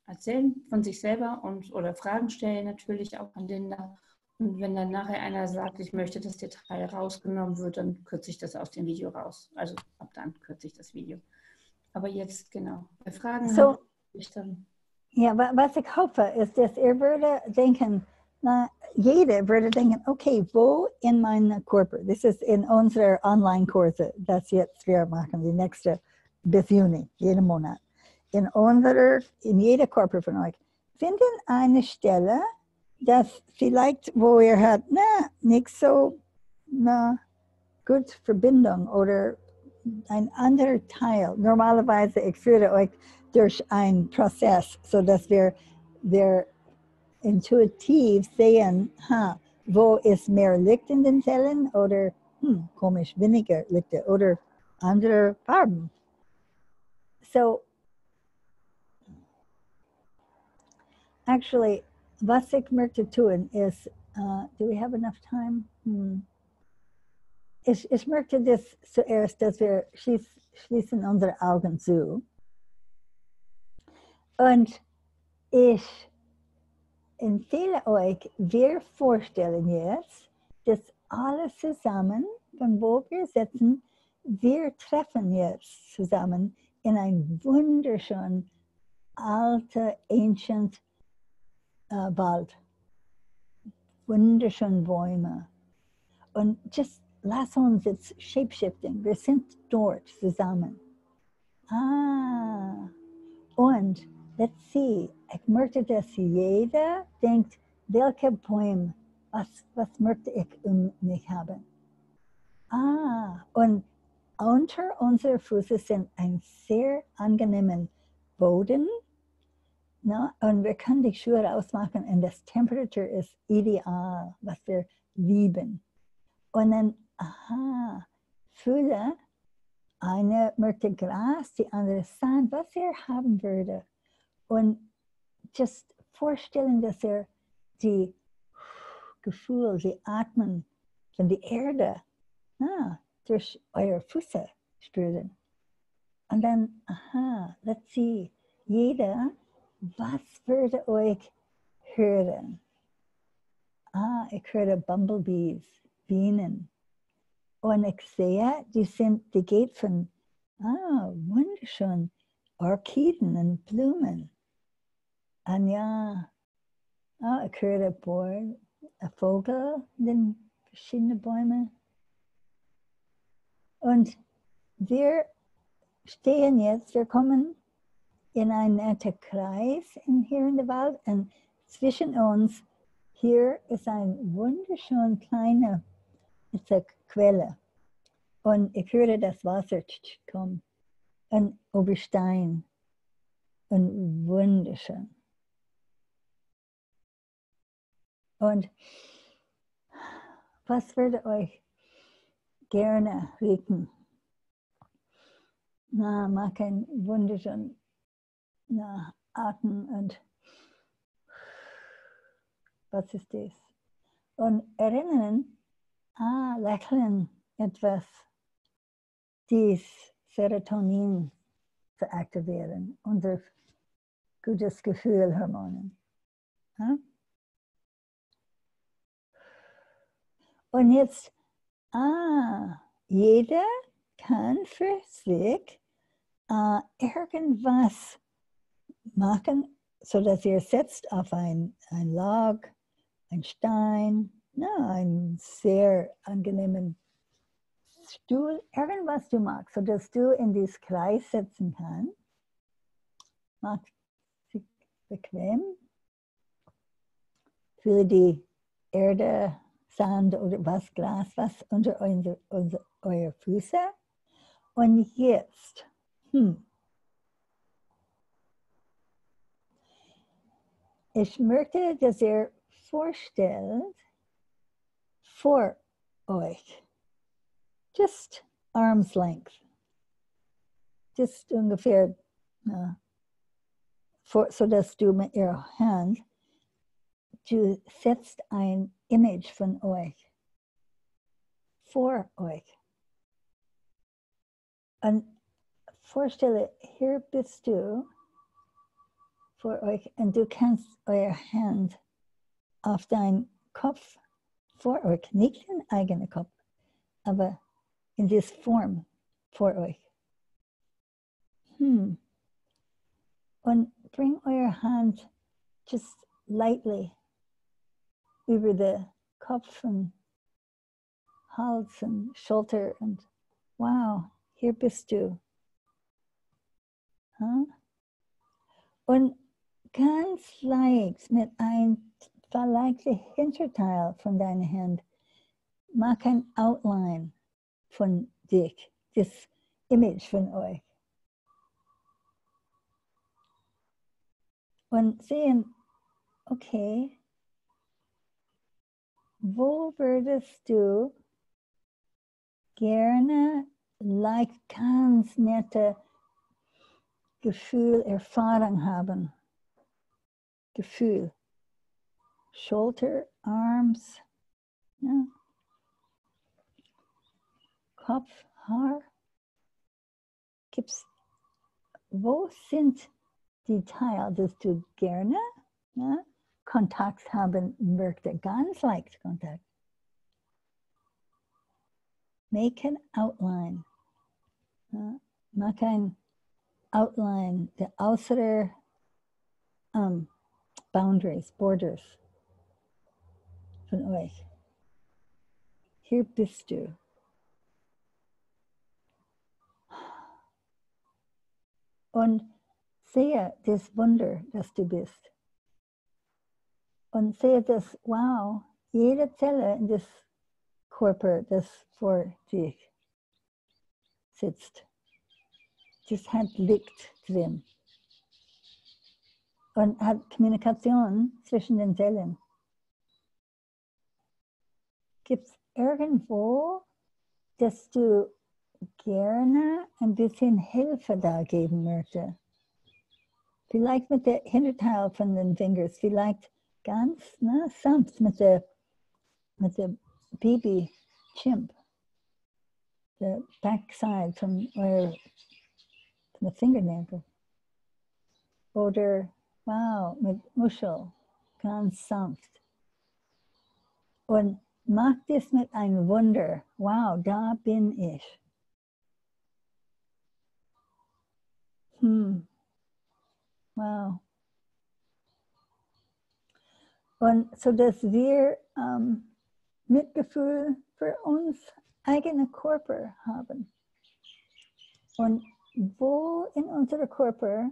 erzählen von sich selber oder Fragen stellen natürlich auch an Linda. Und wenn dann nachher einer sagt, ich möchte, dass der Teil rausgenommen wird, dann kürze ich das aus dem Video raus. Also ab dann kürze ich das Video. Aber jetzt, genau, bei Fragen so, ich dann. Ja, was ich hoffe, ist, dass ihr würde denken, jeder würde denken, okay, wo in meinem Körper, das ist in unserer Online-Kurse, das jetzt wir machen, die nächste bis Juni, jeden Monat. In jeder Körper von euch, finden eine Stelle, das vielleicht, wo ihr habt, nicht so gut Verbindung oder ein anderer Teil. Normalerweise, ich führe euch durch einen Prozess, sodass wir intuitiv sehen, wo ist mehr Licht in den Zellen oder komisch weniger Licht oder andere Farben. So, actually, was ich möchte tun ist, do we have enough time? Ich möchte das zuerst, dass wir schließen unsere Augen zu. Und ich empfehle euch, wir vorstellen jetzt, dass alle zusammen, von wo wir sitzen, wir treffen jetzt zusammen in ein wunderschön alter, ancient Wald. Wunderschön Bäume. Und just lass uns jetzt shapeshifting. Wir sind dort zusammen. Und let's see. Ich möchte, dass jeder denkt, welche Bäume, was möchte ich mich haben? Und unter unseren Füßen sind ein sehr angenehmer Boden. Na, und wir können die Schuhe rausmachen und das Temperatur ist ideal, was wir lieben. Und dann, fühle, eine möchte Gras, die andere Sand, was er haben würde. Und just vorstellen, dass die Gefühl, die Atmen von der Erde durch eure Füße spüren. Und dann, let's see, jeder, was würde euch hören? Ich höre Bumblebees, Bienen. Und ich sehe, die geht von, wunderschön, Orchiden und Blumen. Und ja, ich höre ein Vogel in den verschiedenen Bäumen. Und wir stehen jetzt, wir kommen in einen netten Kreis hier in der Wald und zwischen uns hier ist ein wunderschön kleine Quelle und ich höre das Wasser kommen und über Stein und wunderschön. Und was würde euch gerne riechen? Mach ein wunderschön Atem und was ist das? Und erinnern, lächeln etwas, dies Serotonin zu aktivieren, unser gutes Gefühlhormonen. Und jetzt, jeder kann für sich irgendwas machen, sodass ihr setzt auf ein Log, ein Stein, einen sehr angenehmen Stuhl, irgendwas du magst, sodass du in dieses Kreis setzen kannst. Mach dich bequem. Fühle die Erde, Sand oder was, Glas, was unter eure Füße. Und jetzt, ich möchte, dass ihr vorstellt, vor euch, just arm's length, just ungefähr, so dass du mit ihrer Hand, du setzt ein Image von euch, vor euch. Und vorstelle, hier bist du vor euch und du kannst eure Hand auf deinen Kopf vor euch, nicht den eigenen Kopf, aber in dieser Form vor euch. Und bring eure Hand just lightly über den Kopf und Hals und Schulter und wow, hier bist du. Und ganz leicht mit einem verleichten Hinterteil von deiner Hand, mach ein Outline von dich, das Image von euch. Und sehen, okay, wo würdest du gerne ganz nette Gefühl, Erfahrung haben? Gefühl. Schulter, Arms, Kopf, Haar. Wo sind die Teile, dass du gerne Kontakt haben möchte? Ganz leicht Kontakt. Make an outline. Mach ein outline, the äußere boundaries, borders von euch. Hier bist du. Und sehe das Wunder, das du bist. Und sehe das, wow, jede Zelle in das Körper, das vor dich sitzt, das hat Licht drin. Und hat Kommunikation zwischen den Zellen. Gibt es irgendwo, dass du gerne ein bisschen Hilfe da geben möchtest? Vielleicht mit der Hinterteil von den Fingern, vielleicht ganz sanft mit der Baby Chimp, the backside von der Fingernägel. Oder, wow, mit Muschel, ganz sanft. Und mach das mit einem Wunder. Wow, da bin ich. Wow. Und so, dass wir Mitgefühl für uns eigene Körper haben. Und wo in unserem Körper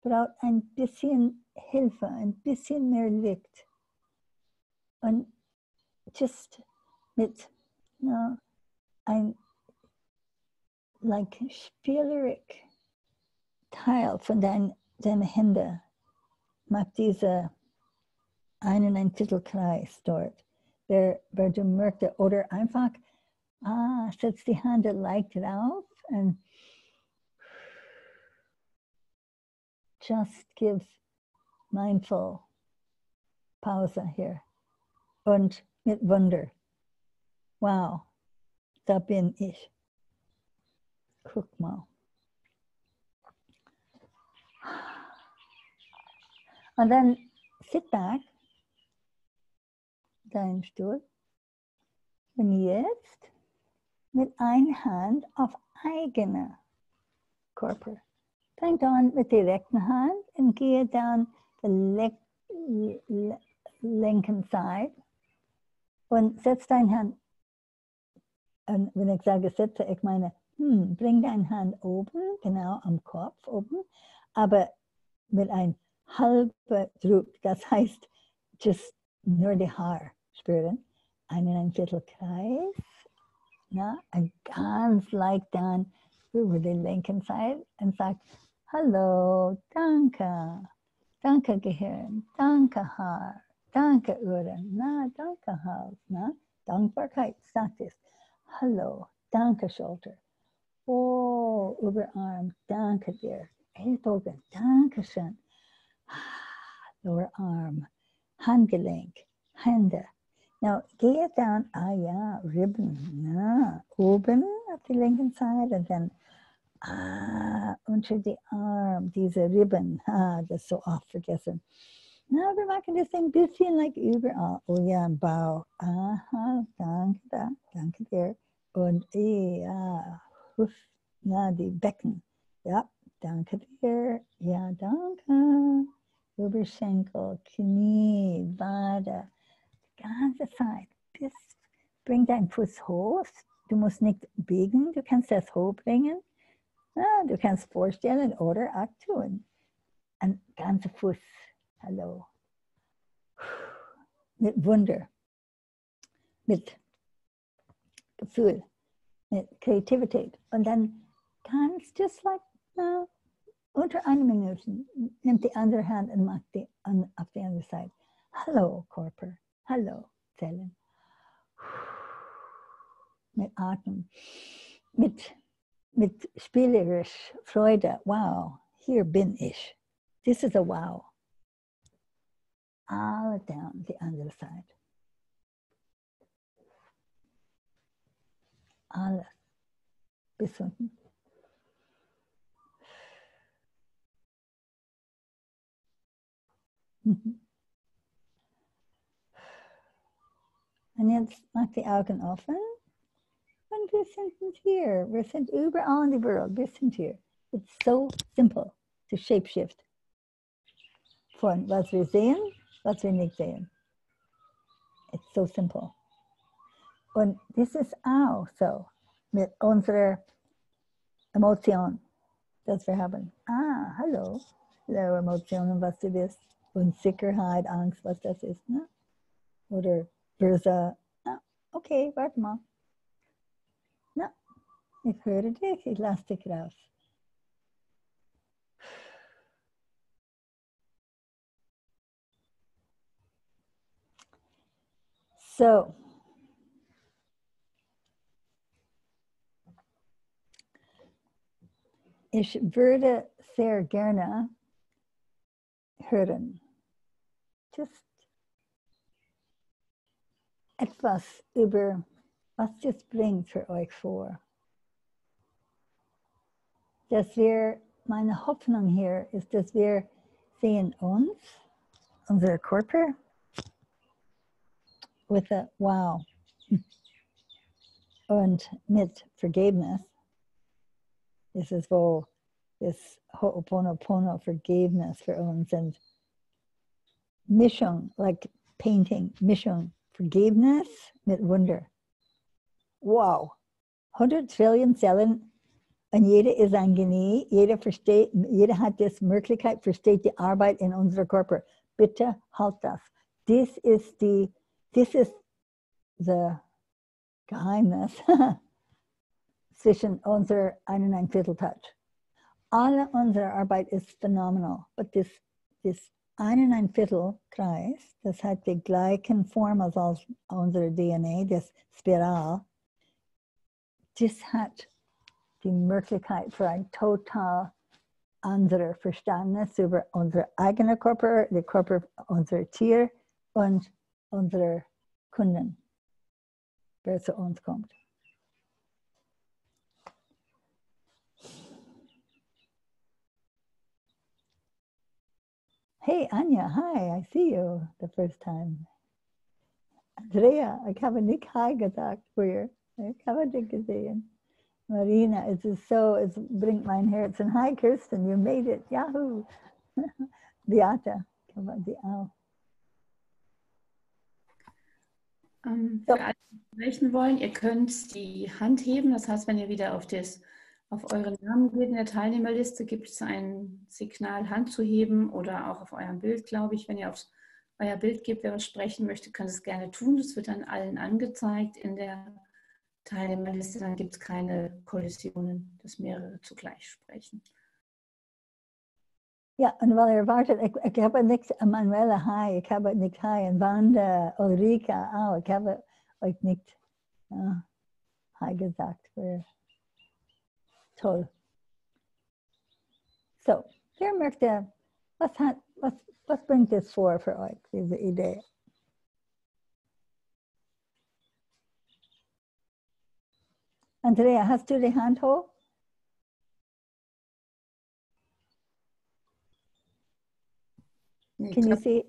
braucht ein bisschen Hilfe, ein bisschen mehr Licht. Und just mit ein spielerisch Teil von deinen Händen macht diese 1,25 Kreis dort, wer du merkst, oder einfach setzt die Hand leicht drauf und just give mindful Pause hier und mit Wunder. Wow, da bin ich. Guck mal. Und dann sit back, dein Stuhl. Und jetzt mit einer Hand auf eigene Körper. Fängt an mit der rechten Hand und gehe dann die linken Seite und setz deine Hand, und wenn ich sage setze, ich meine, bring deine Hand oben, genau am Kopf oben, aber mit einem halben Druck, das heißt, just nur die Haar spüren, 1,25 Kreis, und ganz leicht dann über die linken Seite und sagt, hallo, danke, danke Gehirn, danke Haar, danke Ohren, danke Hals, Dankbarkeit, sagt es, hallo, danke Schulter, oh, Oberarm, danke dir, Ellbogen, danke schön, Lower Arm, Handgelenk, Hände. Now, gehe dann, Rippen, oben auf die linken Seite und dann unter die Arm, diese Rippen, das so oft vergessen. Na, wir machen das ein bisschen like überall. Oh ja, im Bauch, danke dir. Und die Becken, ja, danke dir, ja, danke. Oberschenkel, Knie, Wade, die ganze Zeit. Bring deinen Fuß hoch. Du musst nicht biegen, du kannst das hochbringen. Du kannst vorstellen oder auch tun. Ein ganzer Fuß, hallo. Mit Wunder, mit Gefühl, mit Kreativität. Und dann kannst du just like, unter 1 Minute, nimmt die andere Hand und macht die auf die andere Seite. Hallo, Körper. Hallo, Zellen. Mit Atem. Mit spielerisch Freude. Wow, hier bin ich. This is a wow. Alle down die andere Seite. Alles. Bis unten. Und jetzt mach die Augen offen und wir sind hier. Wir sind überall in der Welt. Wir sind hier. It's so simple to shapeshift von was wir sehen, was wir nicht sehen. It's so simple. Und das ist auch so mit unserer Emotion, das wir haben. Hallo, hallo Emotionen, was du bist. Unsicherheit, Angst, was das ist. Ne? Oder böse. Okay, warte mal. Na, ich höre dich, ich lasse dich raus. So. Ich würde sehr gerne hören. Just etwas über, was das bringt für euch vor. Dass wir, meine Hoffnung hier ist, dass wir sehen uns, unser Körper, with a wow. Und mit Vergebnis. Das ist wo das Ho'oponopono Vergebnis für uns und Mischung, like painting, Mischung, Vergebnis mit Wunder. Wow, 100 Trillion Zellen und jeder ist ein Genie, jeder versteht, jeder hat die Möglichkeit, versteht die Arbeit in unserem Körper. Bitte halt das. Das ist das Geheimnis zwischen unserer 1,25 Touch. Alle unsere Arbeit ist phänomenal, aber das 1,25 Kreis, das hat die gleichen Form als unsere DNA, das Spiral, das hat die Möglichkeit für ein total anderes Verständnis über unsere eigene Körper, den Körper unserer Tier und unsere Kunden, wer zu uns kommt. Hey Anja, hi, I see you the first time. Andrea, ich habe nicht Hi gesagt früher. Ich habe dich gesehen. Marina, es ist so, es bringt mein Herz. Und hi Kirsten, you made it, Yahoo. Beate, kann man die auch. Für alle, die sprechen wollen, ihr könnt die Hand heben. Das heißt, wenn ihr wieder auf euren Namen geht in der Teilnehmerliste, gibt es ein Signal, Hand zu heben oder auch auf eurem Bild, glaube ich. Wenn ihr auf euer Bild gebt, wer was sprechen möchte, könnt es gerne tun. Das wird dann allen angezeigt in der Teilnehmerliste. Dann gibt es keine Kollisionen, dass mehrere zugleich sprechen. Ja, und weil ihr wartet, ich habe nichts, Manuela, hi, ich habe nicht hi, und Wanda, Ulrika, auch, ich habe euch nicht hi gesagt. Toll. So, wer möchte, was bringt es vor für euch, diese Idee? Andrea, hast du die Hand hoch? Ich Can you see?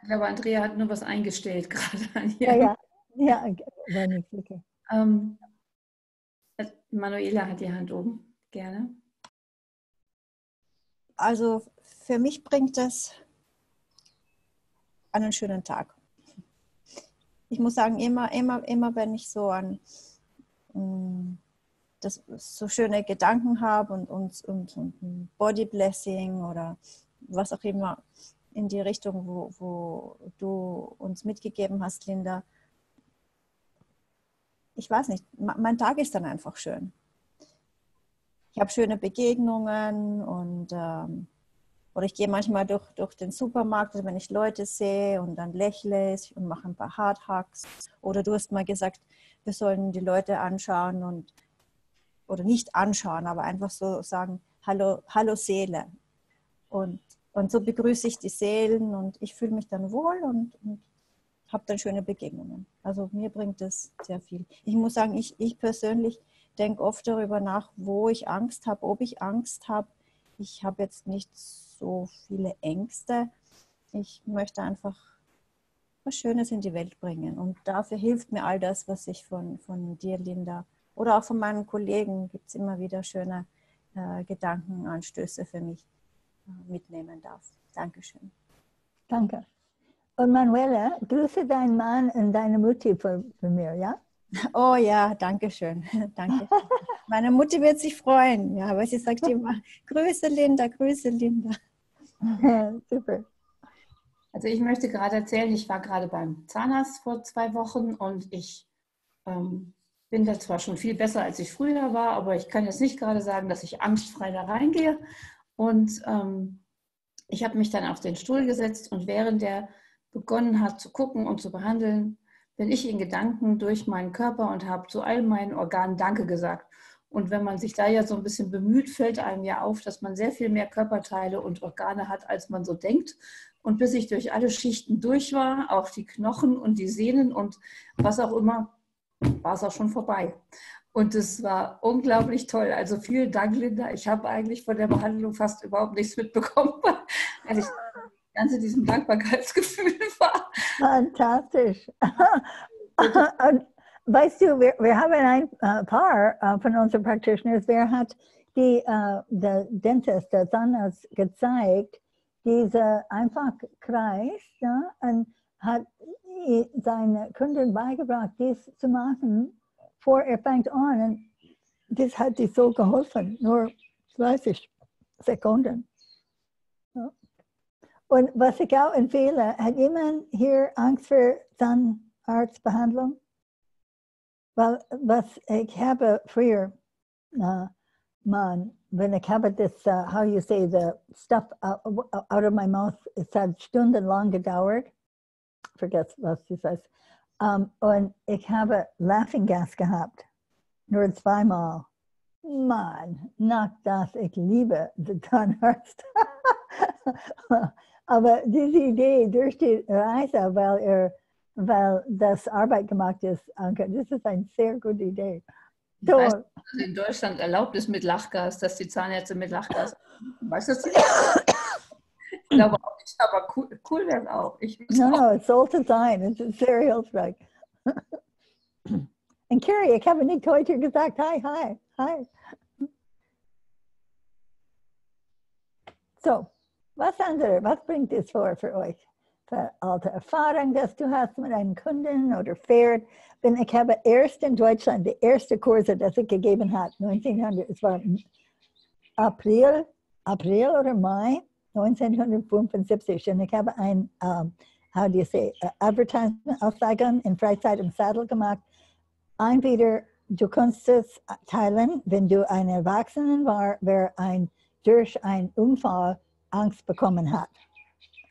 glaube, Andrea hat nur was eingestellt gerade. Ja, war nicht okay. Manuela hat die Hand oben, gerne. Also für mich bringt es einen schönen Tag. Ich muss sagen, immer wenn ich so an so schöne Gedanken habe und Body Blessing oder was auch immer in die Richtung, wo du uns mitgegeben hast, Linda. Ich weiß nicht, mein Tag ist dann einfach schön. Ich habe schöne Begegnungen oder ich gehe manchmal durch den Supermarkt, wenn ich Leute sehe und dann lächle ich und mache ein paar Hardhugs. Oder du hast mal gesagt, wir sollen die Leute anschauen oder nicht anschauen, aber einfach so sagen, hallo, hallo Seele. Und so begrüße ich die Seelen und ich fühle mich dann wohl und habe dann schöne Begegnungen. Also mir bringt das sehr viel. Ich muss sagen, ich persönlich denke oft darüber nach, wo ich Angst habe, ob ich Angst habe. Ich habe jetzt nicht so viele Ängste. Ich möchte einfach was Schönes in die Welt bringen. Und dafür hilft mir all das, was ich von dir, Linda, oder auch von meinen Kollegen, gibt es immer wieder schöne Gedankenanstöße für mich mitnehmen darf. Dankeschön. Danke. Und Manuela, grüße deinen Mann und deine Mutti von mir, ja? Oh ja, danke schön. Danke. Meine Mutti wird sich freuen, ja, aber sie sagt immer, Grüße Linda, Grüße Linda. Super. Also ich möchte gerade erzählen, ich war gerade beim Zahnarzt vor 2 Wochen und ich bin da zwar schon viel besser, als ich früher war, aber ich kann jetzt nicht gerade sagen, dass ich angstfrei da reingehe. Und ich habe mich dann auf den Stuhl gesetzt und während der begonnen hat zu gucken und zu behandeln, bin ich in Gedanken durch meinen Körper und habe zu all meinen Organen Danke gesagt. Und wenn man sich da ja so ein bisschen bemüht, fällt einem ja auf, dass man sehr viel mehr Körperteile und Organe hat, als man so denkt. Und bis ich durch alle Schichten durch war, auch die Knochen und die Sehnen und was auch immer, war es auch schon vorbei. Und es war unglaublich toll. Also vielen Dank, Linda. Ich habe eigentlich von der Behandlung fast überhaupt nichts mitbekommen, weil ich ganz in diesem Dankbarkeitsgefühl war. Fantastisch. Und weißt du, wir haben ein Paar von unseren Practitioners, wer hat der Dentist, der Zahnarzt gezeigt, diese einfach Kreis, ja, und hat seinen Kunden beigebracht, dies zu machen, bevor er fängt an. Und das hat dir so geholfen, nur 30 Sekunden. Ja. Und was ich auch empfehle, hat jemand hier Angst vor Zahnarztbehandlung? Weil was ich habe früher, wenn ich habe das, how you say, the stuff out of my mouth, es hat stundenlang gedauert. Vergesst, was du sagst. Und ich habe Laughing Gas gehabt, nur 2-mal. Mann, nach das, ich liebe den Zahnarzt. Aber diese Idee durch die Reise, weil das Arbeit gemacht ist, Anke, das ist eine sehr gute Idee. Ich weiß, dass es in Deutschland erlaubt ist mit Lachgas, dass die Zahnärzte mit Lachgas. Weißt du das? Ich glaube auch nicht, aber cool wäre es auch. No, es sollte sein. Es ist sehr hilfreich. Und Carrie, ich habe nicht heute gesagt, hi. So, was bringt es vor für euch? Für alte Erfahrung, dass du hast mit einem Kunden oder Pferd? Denn ich habe erst in Deutschland die erste Kurse, das ich gegeben habe, 1900, es war April oder Mai 1975. Und ich habe ein, how do you say, Advertisement-Aussagen in Freizeit im Sattel gemacht. Entweder du kannst es teilen, wenn du ein Erwachsenen war, wer durch einen Unfall Angst bekommen hat.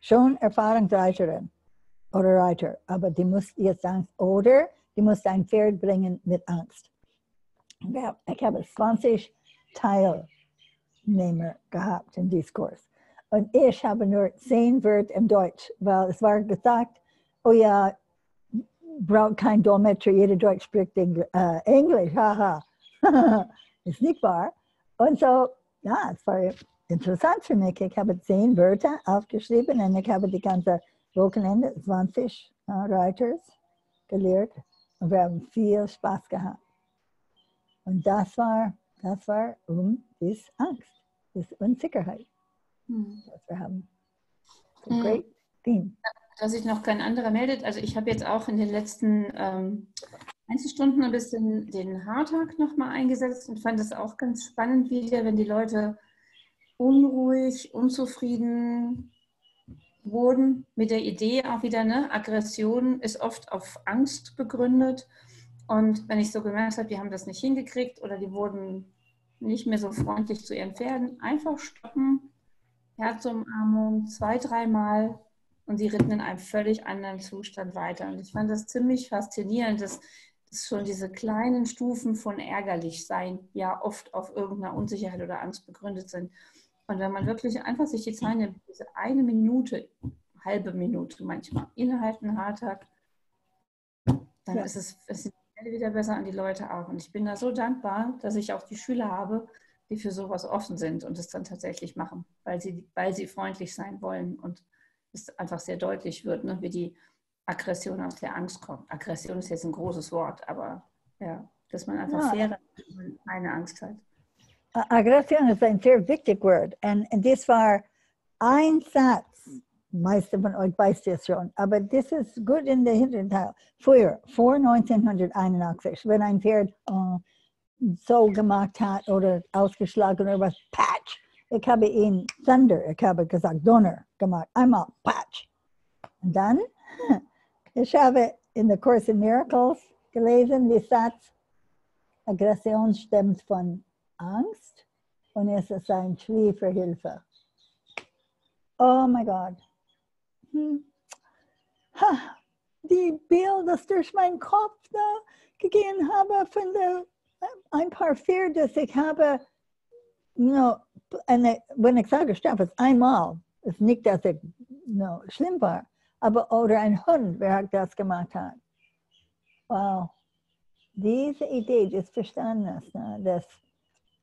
Schon Erfahrungsreiterin oder Reiter, aber die muss jetzt Angst, oder die muss ein Pferd bringen mit Angst. Ich habe 20 Teilnehmer gehabt in diesem Kurs. Und ich habe nur 10 Wörter im Deutsch, weil es war gesagt, oh ja, braucht kein Dolmetscher, jeder Deutsch spricht Englisch, haha. Ist nicht wahr. Und so, ja, es war interessant für mich. Ich habe 10 Wörter aufgeschrieben und ich habe die ganze Wochenende 20 Writers gelehrt und wir haben viel Spaß gehabt. Und das war diese Angst, diese Unsicherheit, was wir haben. It's a great theme. Dass sich noch kein anderer meldet. Also ich habe jetzt auch in den letzten Einzelstunden ein bisschen den Haartag nochmal eingesetzt und fand es auch ganz spannend wieder, wenn die Leute unruhig, unzufrieden wurden mit der Idee auch wieder, ne? Aggression ist oft auf Angst begründet. Und wenn ich so gemerkt habe, die haben das nicht hingekriegt oder die wurden nicht mehr so freundlich zu ihren Pferden, einfach stoppen, Herzumarmung 2-3 Mal und sie ritten in einem völlig anderen Zustand weiter. Und ich fand das ziemlich faszinierend, dass schon diese kleinen Stufen von ärgerlich sein ja oft auf irgendeiner Unsicherheit oder Angst begründet sind. Und wenn man wirklich einfach sich die Zeit nimmt, diese 1 Minute, halbe Minute manchmal, innehalten einen Haartag, dann ist es wieder besser an die Leute auch. Und ich bin da so dankbar, dass ich auch die Schüler habe, die für sowas offen sind und es dann tatsächlich machen, weil sie freundlich sein wollen und es einfach sehr deutlich wird, ne, wie die Aggression aus der Angst kommt. Aggression ist jetzt ein großes Wort, aber ja, dass man einfach fair eine Angst hat. Aggression ist ein sehr wichtiges Wort. Und das war ein Satz, meiste von euch weiß das schon, aber das ist gut in der Hinterteil. Früher, vor 1981, wenn ein Pferd so gemacht hat oder ausgeschlagen oder was, Patch. Ich habe ihn Thunder, ich habe gesagt Donner gemacht, einmal Patch. Und dann, ich habe in der Course in Miracles gelesen, der Satz, Aggression stammt von Angst und es ist ein Schrie für Hilfe. Oh mein Gott. Die Bilder, das durch meinen Kopf da gegeben habe von ein paar Pferde, das ich habe, wenn ich sage, Strafe ist einmal, ist nicht, dass ich schlimm war, aber oder ein Hund, wer das gemacht hat. Wow. Diese Idee des Verstandes, dass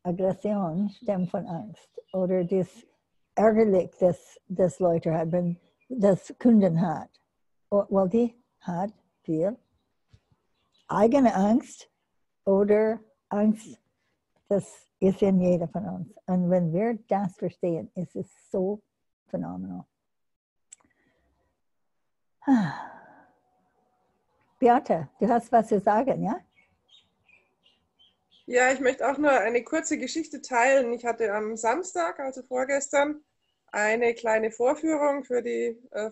Aggression stammt von Angst oder das ärgerlich, das Leute haben, wenn das Kunden hat. Weil die hat viel eigene Angst oder Angst, das ist in jeder von uns. Und wenn wir das verstehen, ist es so phänomenal. Beate, du hast was zu sagen, ja? Ja, ich möchte auch nur eine kurze Geschichte teilen. Ich hatte am Samstag, also vorgestern, eine kleine Vorführung für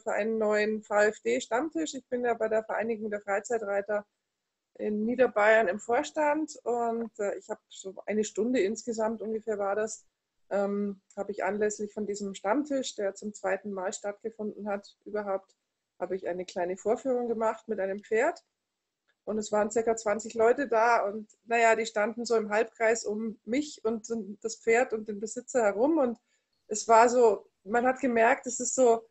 einen neuen VfD-Stammtisch. Ich bin ja bei der Vereinigung der Freizeitreiter in Niederbayern im Vorstand und ich habe so eine Stunde insgesamt ungefähr war das, habe ich anlässlich von diesem Stammtisch, der zum 2. Mal stattgefunden hat, überhaupt, habe ich eine kleine Vorführung gemacht mit einem Pferd. Und es waren ca. 20 Leute da und naja, die standen so im Halbkreis um mich und das Pferd und den Besitzer herum. Und es war so, man hat gemerkt, es ist so,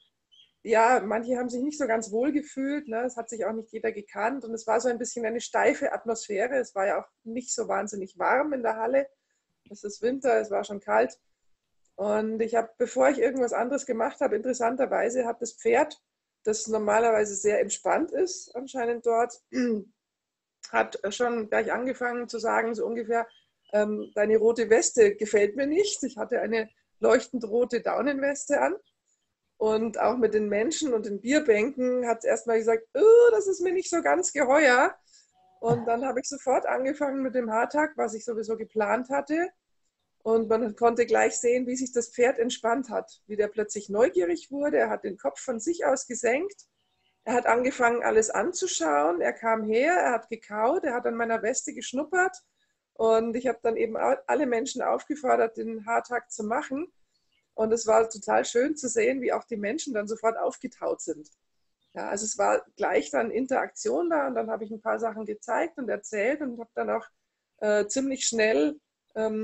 ja, manche haben sich nicht so ganz wohl gefühlt, ne? Es hat sich auch nicht jeder gekannt und es war so ein bisschen eine steife Atmosphäre. Es war ja auch nicht so wahnsinnig warm in der Halle. Es ist Winter, es war schon kalt. Und ich habe, bevor ich irgendwas anderes gemacht habe, interessanterweise hat das Pferd, das normalerweise sehr entspannt ist, anscheinend dort, hat schon gleich angefangen zu sagen, so ungefähr, deine rote Weste gefällt mir nicht. Ich hatte eine leuchtend rote Daunenweste an. Und auch mit den Menschen und den Bierbänken hat es erstmal gesagt, oh, das ist mir nicht so ganz geheuer. Und dann habe ich sofort angefangen mit dem Haartag, was ich sowieso geplant hatte. Und man konnte gleich sehen, wie sich das Pferd entspannt hat, wie der plötzlich neugierig wurde. Er hat den Kopf von sich aus gesenkt. Er hat angefangen, alles anzuschauen. Er kam her, er hat gekaut, er hat an meiner Weste geschnuppert. Und ich habe dann eben alle Menschen aufgefordert, den Haartag zu machen. Und es war total schön zu sehen, wie auch die Menschen dann sofort aufgetaut sind. Ja, also es war gleich dann Interaktion da und dann habe ich ein paar Sachen gezeigt und erzählt und habe dann auch ziemlich schnell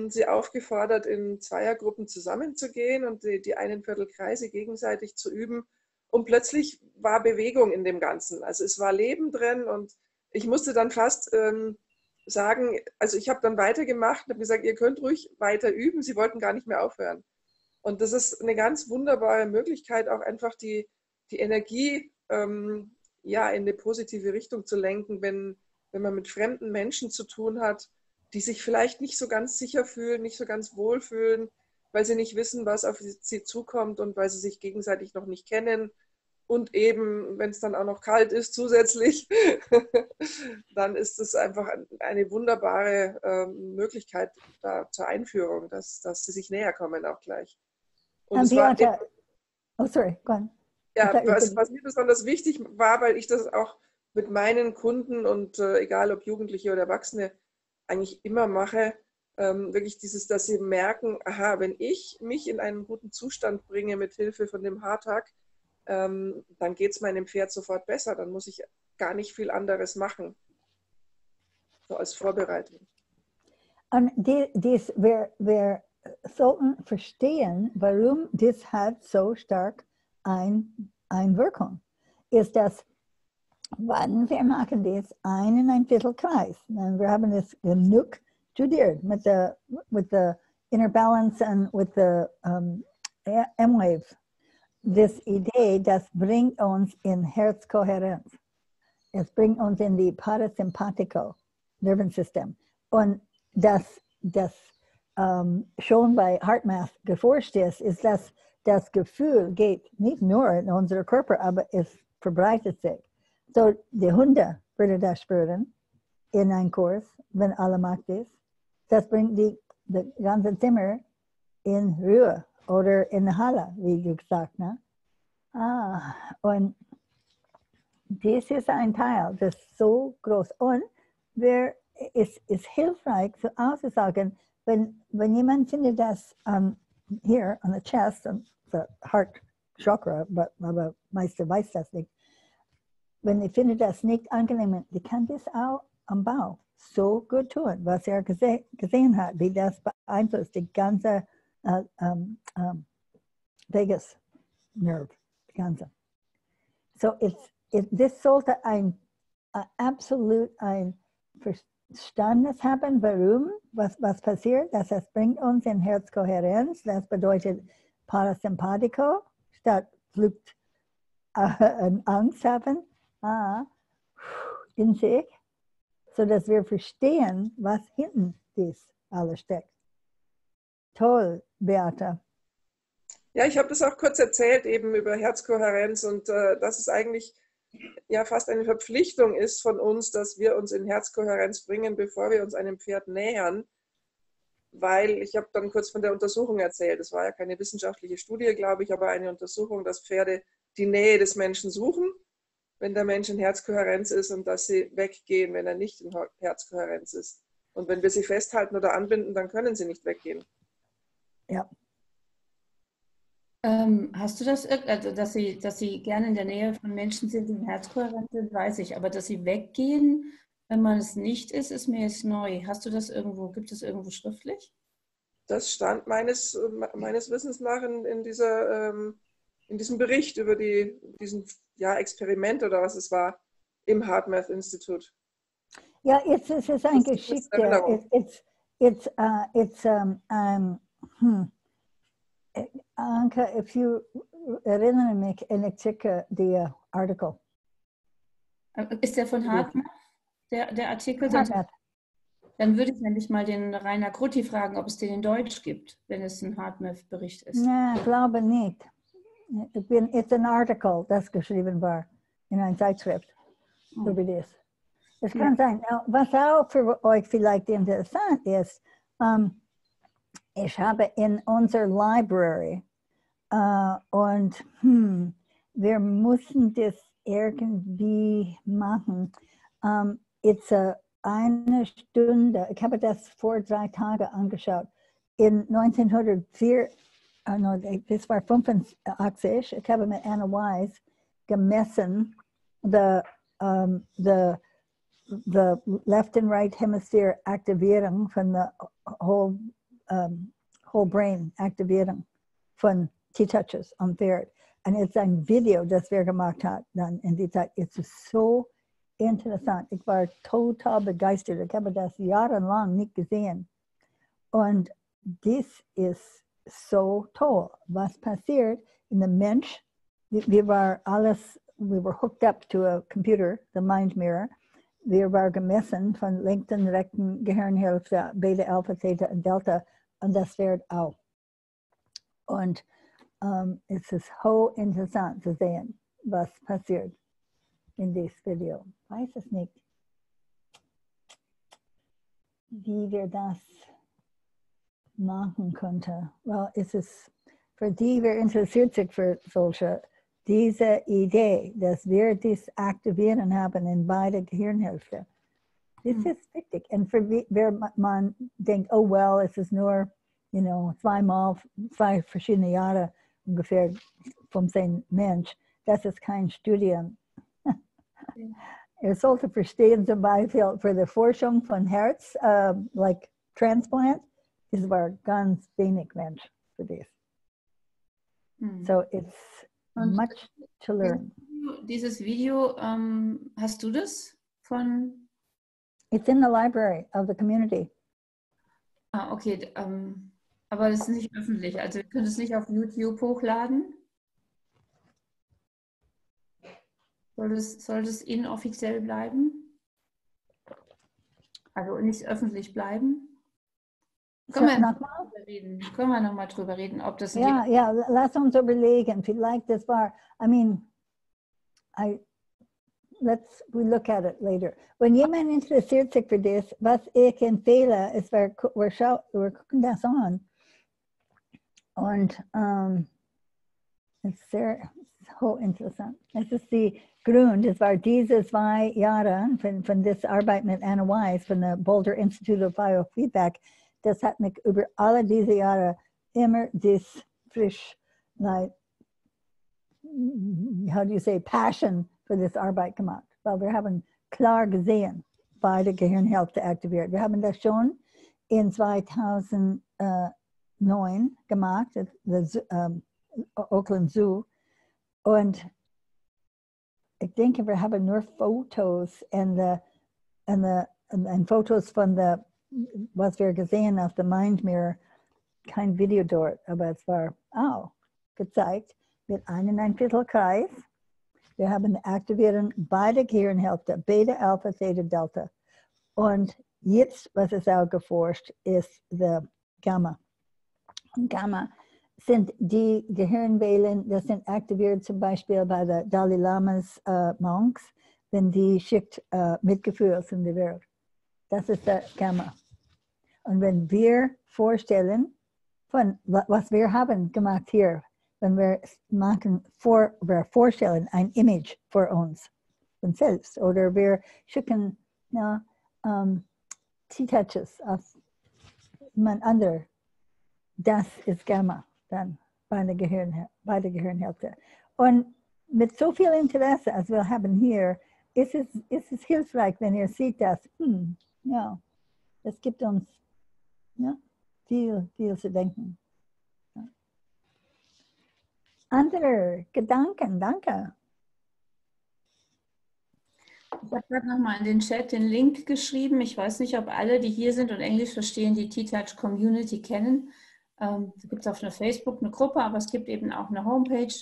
sie aufgefordert, in Zweiergruppen zusammenzugehen und die einen Viertelkreise gegenseitig zu üben. Und plötzlich war Bewegung in dem Ganzen. Also es war Leben drin und ich musste dann fast sagen, also ich habe dann weitergemacht und habe gesagt, ihr könnt ruhig weiter üben. Sie wollten gar nicht mehr aufhören. Und das ist eine ganz wunderbare Möglichkeit, auch einfach die Energie ja, in eine positive Richtung zu lenken, wenn man mit fremden Menschen zu tun hat, die sich vielleicht nicht so ganz sicher fühlen, nicht so ganz wohl fühlen, weil sie nicht wissen, was auf sie zukommt und weil sie sich gegenseitig noch nicht kennen. Und eben, wenn es dann auch noch kalt ist zusätzlich, dann ist es einfach eine wunderbare Möglichkeit da zur Einführung, dass sie sich näher kommen auch gleich. Und es war, oh, sorry, go on. Ja, was mir besonders wichtig war, weil ich das auch mit meinen Kunden und egal ob Jugendliche oder Erwachsene eigentlich immer mache, wirklich dieses, dass sie merken, aha, wenn ich mich in einen guten Zustand bringe mit Hilfe von dem Haartag, dann geht es meinem Pferd sofort besser. Dann muss ich gar nicht viel anderes machen. So als Vorbereitung. Und wir sollten verstehen, warum das hat so stark eine Wirkung. Ist das, wenn wir machen das ein Viertelkreis, und wir haben das genug studiert mit der Inner Balance und mit der M-Wave. Das Idee, das bringt uns in Herzkohärenz. Es bringt uns in die Parasympathico Nervensystem. Und das schon bei HeartMath geforscht ist, dass das Gefühl geht nicht nur in unseren Körper, aber es verbreitet sich. So, die Hunde würden das spüren in einem Kurs, wenn alle macht ist. Das bringt das ganze Zimmer in Ruhe oder in der Halle, wie du gesagt hast. Ne? Und das ist ein Teil, das ist so groß. Und es ist hilfreich, so auszusagen, wenn jemand findet das hier an der Chest, an der Heart Chakra, aber meistens weiß das nicht. Wenn ich finde das nicht angenehm, die kann das auch am Bauch so gut tun, was gesehen hat, wie das beeinflusst die ganze Vagus Nerve, die ganze. So das sollte absolut ein Verständnis haben, warum, was passiert, dass es bringt uns in Herzkohärenz, das bedeutet Parasympathico, statt Flucht Angst haben, in sich, sodass wir verstehen, was hinten dies alles steckt. Toll, Beata. Ja, ich habe das auch kurz erzählt, eben über Herzkohärenz und dass es eigentlich ja fast eine Verpflichtung ist von uns, dass wir uns in Herzkohärenz bringen, bevor wir uns einem Pferd nähern. Weil ich habe dann kurz von der Untersuchung erzählt. Es war ja keine wissenschaftliche Studie, glaube ich, aber eine Untersuchung, dass Pferde die Nähe des Menschen suchen, wenn der Mensch in Herzkohärenz ist, und dass sie weggehen, wenn er nicht in Herzkohärenz ist. Und wenn wir sie festhalten oder anbinden, dann können sie nicht weggehen. Ja. Hast du das, also dass sie gerne in der Nähe von Menschen sind, die in Herzkohärenz sind, weiß ich, aber dass sie weggehen, wenn man es nicht ist, ist mir jetzt neu. Hast du das irgendwo, gibt es irgendwo schriftlich? Das stand meines Wissens nach in diesem Bericht über diesen Experiment oder was es war im HeartMath Institut. Ja, es ist eine Geschichte. Anke, if you erinnere mich, ich schicke die Artikel. Ist der von HeartMath, der Artikel? Dann würde ich nämlich mal den Rainer Krutti fragen, ob es den in Deutsch gibt, wenn es ein HeartMath-Bericht ist. Ja, ich glaube nicht. Es ist ein Artikel, das geschrieben war in einer Zeitschrift über das. Es kann sein. Was auch für euch vielleicht interessant ist, ich habe in unserer Library und wir mussten das irgendwie machen. It's eine Stunde, ich habe das vor 3 Tagen angeschaut. In 1904, das war 85, ich habe mit Anna Wise gemessen the left and right hemisphere Aktivierung von der whole brain Aktivierung von T-Touches am Pferd. Und es ist ein Video, das wir gemacht haben dann in die Zeit. Es ist so interessant. Ich war total begeistert. Ich habe das jahrelang nicht gesehen. Und das ist so toll. Was passiert in dem Mensch? We were hooked up to a computer, the mind mirror. Wir waren gemessen von linken, rechten Gehirnhälfte, Beta, Alpha, Theta und Delta. Und das Pferd auch. Und es ist so interessant zu sehen, was passiert in diesem Video. Ich weiß es nicht, wie wir das machen könnten. Well, es ist für die, wer interessiert sich für solche, diese Idee, dass wir das aktivieren haben in beide Gehirnhälften. Das ist wichtig. Und für wer man denkt, oh well, es ist nur, 2 verschiedene Jahre ungefähr vom selben Mensch. Das ist kein Studium. Sollte verstehen, zum Beispiel für die Forschung von Herz, like Transplant, es war ganz wenig Mensch für das. So it's much to learn. Dieses Video, hast du das von? It's in the library of the community. Okay. Aber das ist nicht öffentlich. Also wir können es nicht auf YouTube hochladen. Soll das inoffiziell bleiben? Also nicht öffentlich bleiben? Können wir noch mal drüber reden, ob das... Ja, ja, lass uns überlegen. Vielleicht das war, we look at it later. Wenn jemand interessiert sich für das, was ich empfehle, ist, wir gucken das an. Und es ist sehr hochinteressant. Es ist die Grund, es war diese 2 Jahre von dieser Arbeit mit Anna Weiss von der Boulder Institute of Biofeedback, das hat mich über alle diese Jahre immer das frisch, like, how do you say, passion für diese Arbeit gemacht. Weil wir haben klar gesehen, beide Gehirnhälfte aktiviert. Wir haben das schon in 2009 gemacht, das Oakland Zoo. Und ich denke, wir haben nur Fotos und Fotos von was wir gesehen auf dem Mind Mirror, kein Video dort, aber es war auch gezeigt mit 1,25 Kreis. Wir haben aktivieren beide Gehirnhälfte, Beta, Alpha, Theta, Delta. Und jetzt, was ist auch geforscht, ist der Gamma. Und Gamma sind die Gehirnwellen, das sind aktiviert zum Beispiel bei der Dalai Lamas Monks, wenn die schickt Mitgefühl in die Welt. Das ist der Gamma. Und wenn wir vorstellen, von was wir haben gemacht hier, wenn wir vorstellen ein Image für uns selbst, oder wir schicken T-Touches auf jemand anderes, das ist Gamma dann bei der Gehirnhälfte. Und mit so viel Interesse, als wir haben hier, ist es hilfreich, wenn ihr seht, dass, ja, es gibt uns viel zu denken. Ja. Andere Gedanken, danke. Ich habe gerade nochmal in den Chat den Link geschrieben. Ich weiß nicht, ob alle, die hier sind und Englisch verstehen, die T-Touch Community kennen. Da gibt es auf einer Facebook eine Gruppe, aber es gibt eben auch eine Homepage.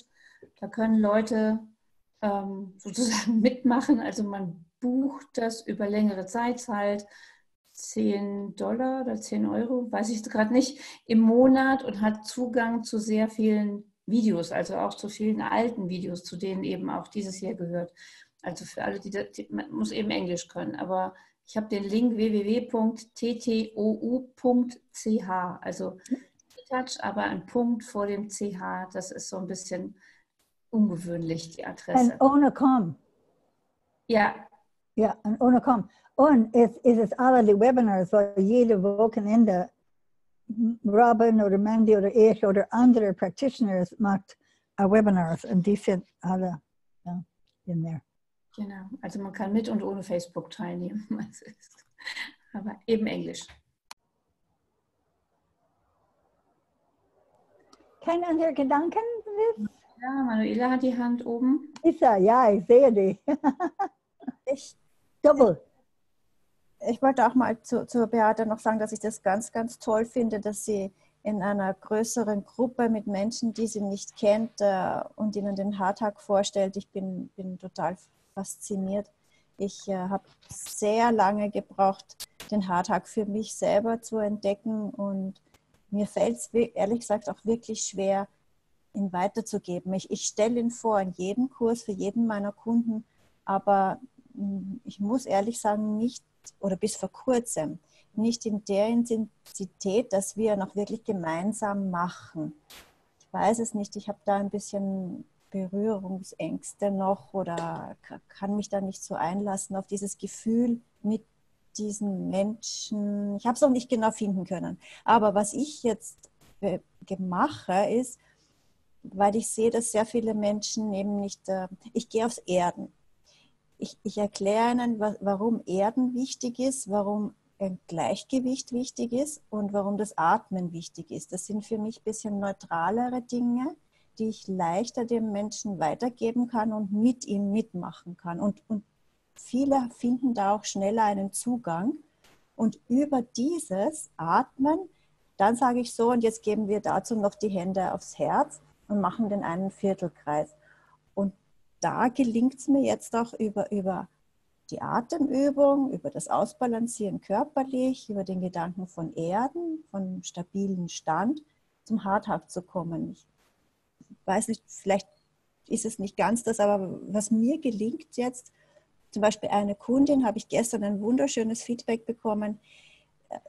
Da können Leute sozusagen mitmachen. Also man bucht das über längere Zeit halt. $10 oder 10 Euro, weiß ich gerade nicht, im Monat und hat Zugang zu sehr vielen Videos, also auch zu vielen alten Videos, zu denen eben auch dieses hier gehört. Also für alle, man muss eben Englisch können, aber ich habe den Link www.ttou.ch, also T-Touch, aber ein Punkt vor dem CH, das ist so ein bisschen ungewöhnlich, die Adresse. Und ohne Com. Ja. Ja, und ohne Com. Und es ist alle die Webinars, weil jede Wochenende Robin oder Mandy oder ich oder andere Practitioners macht Webinars und die sind alle in there. Genau, also man kann mit und ohne Facebook teilnehmen, aber eben Englisch. Keine anderen Gedanken? Ja, Manuela hat die Hand oben. Isa, ja, ich sehe die. Doppel. Ich wollte auch mal zu Beate noch sagen, dass ich das ganz, ganz toll finde, dass sie in einer größeren Gruppe mit Menschen, die sie nicht kennt und ihnen den Heart-Hug vorstellt. Ich bin total fasziniert. Ich habe sehr lange gebraucht, den Heart-Hug für mich selber zu entdecken und mir fällt es ehrlich gesagt auch wirklich schwer, ihn weiterzugeben. Ich stelle ihn vor in jedem Kurs für jeden meiner Kunden, aber ich muss ehrlich sagen, nicht oder bis vor kurzem nicht in der Intensität, dass wir noch wirklich gemeinsam machen. Ich weiß es nicht, ich habe da ein bisschen Berührungsängste noch oder kann mich da nicht so einlassen auf dieses Gefühl mit diesen Menschen. Ich habe es noch nicht genau finden können. Aber was ich jetzt mache, ist, weil ich sehe, dass sehr viele Menschen eben nicht, ich gehe aufs Erden. Ich erkläre Ihnen, warum Erden wichtig ist, warum ein Gleichgewicht wichtig ist und warum das Atmen wichtig ist. Das sind für mich ein bisschen neutralere Dinge, die ich leichter dem Menschen weitergeben kann und mit ihm mitmachen kann. Und viele finden da auch schneller einen Zugang. Und über dieses Atmen, dann sage ich so, und jetzt geben wir dazu noch die Hände aufs Herz und machen den einen Viertelkreis. Und da gelingt es mir jetzt auch über die Atemübung, über das Ausbalancieren körperlich, über den Gedanken von Erden, von stabilen Stand zum Hardhack zu kommen. Ich weiß nicht, vielleicht ist es nicht ganz das, aber was mir gelingt jetzt, zum Beispiel eine Kundin, habe ich gestern ein wunderschönes Feedback bekommen.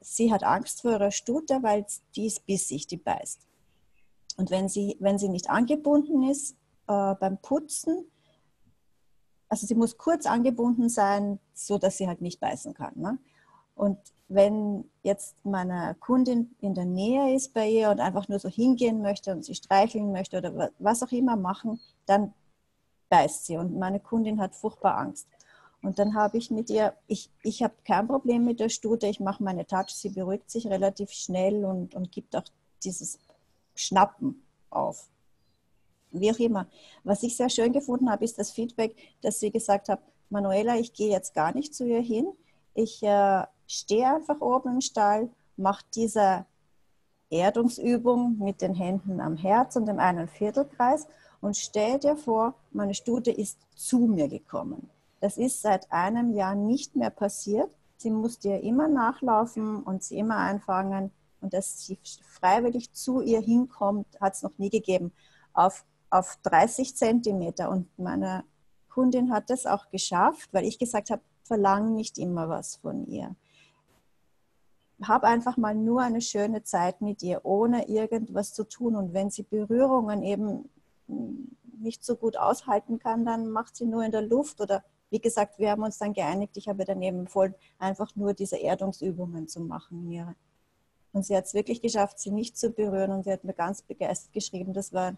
Sie hat Angst vor ihrer Stute, weil die ist bissig, die beißt. Und wenn sie nicht angebunden ist beim Putzen, also sie muss kurz angebunden sein, so dass sie halt nicht beißen kann. Ne? Und wenn jetzt meine Kundin in der Nähe ist bei ihr und einfach nur so hingehen möchte und sie streicheln möchte oder was auch immer machen, dann beißt sie. Und meine Kundin hat furchtbar Angst. Und dann habe ich mit ihr, ich habe kein Problem mit der Stute, ich mache meine Touch, sie beruhigt sich relativ schnell und gibt auch dieses Schnappen auf. Wie auch immer. Was ich sehr schön gefunden habe, ist das Feedback, dass sie gesagt hat, Manuela, ich gehe jetzt gar nicht zu ihr hin. Ich stehe einfach oben im Stall, mache diese Erdungsübung mit den Händen am Herz und im einen Viertelkreis und stell dir vor, meine Stute ist zu mir gekommen. Das ist seit einem Jahr nicht mehr passiert. Sie musste ihr immer nachlaufen und sie immer einfangen. Und dass sie freiwillig zu ihr hinkommt, hat es noch nie gegeben. Auf 30 Zentimeter. Und meine Kundin hat das auch geschafft, weil ich gesagt habe, verlang nicht immer was von ihr. Hab einfach mal nur eine schöne Zeit mit ihr, ohne irgendwas zu tun. Und wenn sie Berührungen eben nicht so gut aushalten kann, dann macht sie nur in der Luft. Oder wie gesagt, wir haben uns dann geeinigt, ich habe daneben empfohlen, einfach nur diese Erdungsübungen zu machen. Und sie hat es wirklich geschafft, sie nicht zu berühren. Und sie hat mir ganz begeistert geschrieben, das waren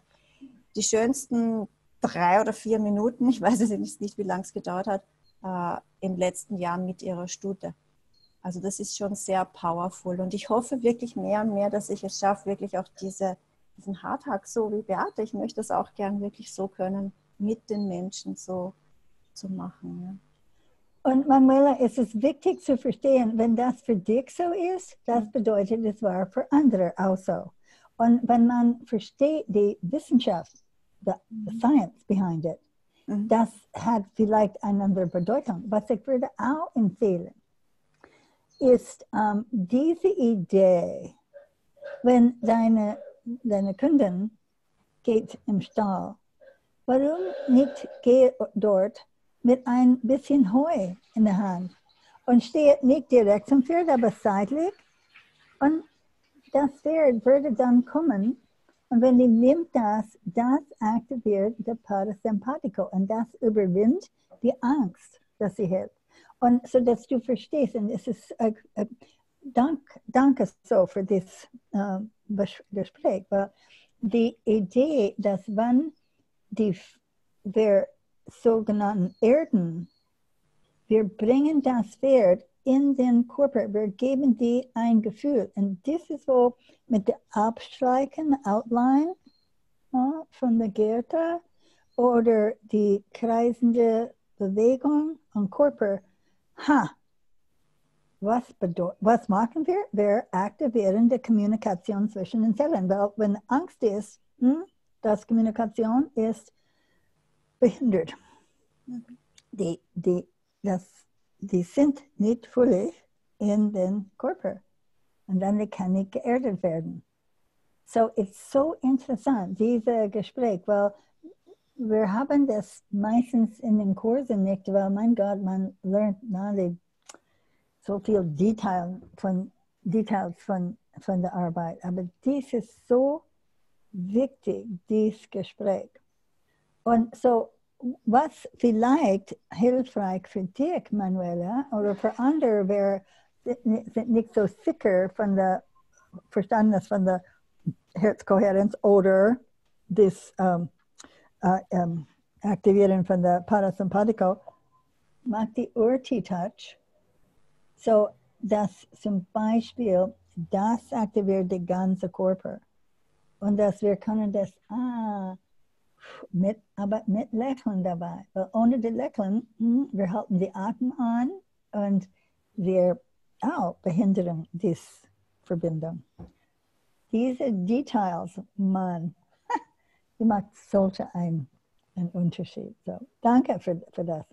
die schönsten 3 oder 4 Minuten, ich weiß es nicht, wie lange es gedauert hat, im letzten Jahr mit ihrer Stute. Also das ist schon sehr powerful und ich hoffe wirklich mehr und mehr, dass ich es schaffe, wirklich auch diesen Hardhack so wie Beate. Ich möchte es auch gern wirklich so können, mit den Menschen so zu machen. Ja. Und Manuela, es ist wichtig zu verstehen, wenn das für dich so ist, das bedeutet, es war für andere auch so. Und wenn man versteht die Wissenschaft, the science behind it, das hat vielleicht eine andere Bedeutung. Was ich würde auch empfehlen, ist diese Idee, wenn deine Kundin geht im Stall, warum nicht geht dort mit ein bisschen Heu in der Hand und steht nicht direkt zum Pferd, aber seitlich und das Pferd würde dann kommen und wenn die nimmt das aktiviert der Parasympathico und das überwindet die Angst, dass sie hat. Und so, dass du verstehst, und es ist, danke so für das Gespräch, weil die Idee, dass wenn wir sogenannten Erden, wir bringen das Pferd in den Körper, wir geben die ein Gefühl. Und das ist so mit der Abstreichen, Outline von der Gerte oder die kreisende Bewegung am Körper. Was machen wir? Wir aktivieren die Kommunikation zwischen den Zellen. Weil wenn Angst ist, das Kommunikation ist behindert. Die sind nicht völlig in den Körper. Und dann kann nicht geerdet werden. So, es ist so interessant, dieses Gespräch, weil wir haben das meistens in den Kursen nicht, weil, mein Gott, man lernt so viel Details von der Arbeit. Aber dies ist so wichtig, dieses Gespräch. Und so, was vielleicht hilfreich für dich, Manuela, oder für andere wäre, sind nicht so sicher von der Verständnis von der Herzkohärenz oder das Aktivieren von der Parasympathico, macht die Urti-Touch, so dass zum Beispiel das aktiviert den ganzen Körper. Und dass wir können das, aber mit Lächeln dabei. Weil ohne das Lächeln, wir halten die Atem an und wir auch behindern diese Verbindung. Diese Details, Mann, die macht solche einen Unterschied. So, danke für das.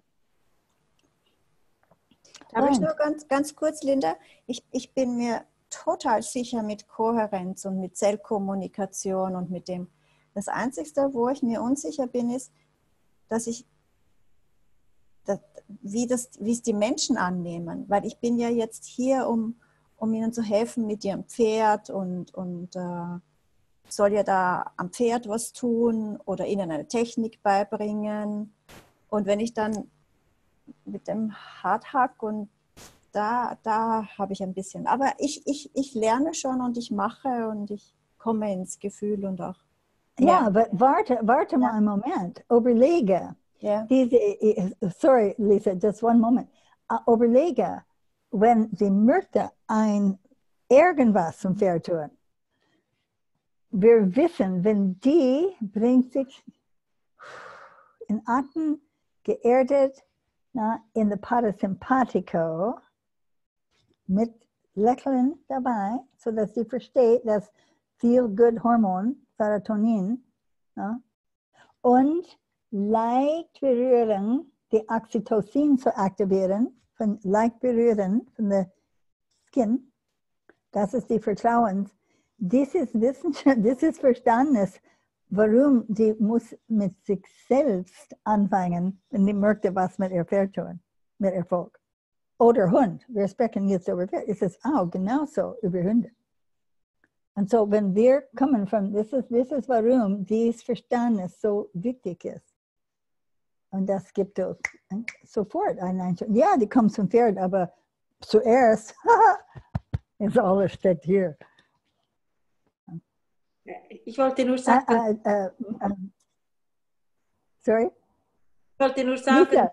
Aber ich Und nur ganz kurz, Linda, ich bin mir total sicher mit Kohärenz und mit Zellkommunikation und mit dem. Das Einzige, wo ich mir unsicher bin, ist, dass wie es die Menschen annehmen. Weil ich bin ja jetzt hier, um ihnen zu helfen mit ihrem Pferd und soll ja da am Pferd was tun oder ihnen eine Technik beibringen. Und wenn ich dann mit dem Hardhack und da habe ich ein bisschen. Aber ich lerne schon und ich mache und ich komme ins Gefühl und auch. ja, aber warte mal einen Moment. Überlege. Ja. Sorry, Lisa, just one moment. Überlege, wenn sie möchte irgendwas zum Pferd tun. Wir wissen, wenn die bringt sich in Atem geerdet in der Parasympathico mit Lächeln dabei, sodass sie versteht, dass Feel-Good-Hormon, Serotonin, und leicht berühren, die Oxytocin zu aktivieren, von leicht berühren von der Skin, das ist die Vertrauens. Das ist Wissenschaft, das ist Verständnis, warum die muss mit sich selbst anfangen, wenn die möchte was mit ihr Pferd tun, mit Erfolg. Oder Hund. Wir sprechen jetzt über Pferd. Es ist auch genauso über Hunde. Und so, wenn wir kommen von, das ist warum dieses Verständnis so wichtig ist. Und das gibt uns sofort eine Einstellung. Ja, die kommt zum Pferd, aber zuerst ist alles steht hier. Ich wollte nur sagen, sorry? ich wollte nur sagen, Lisa.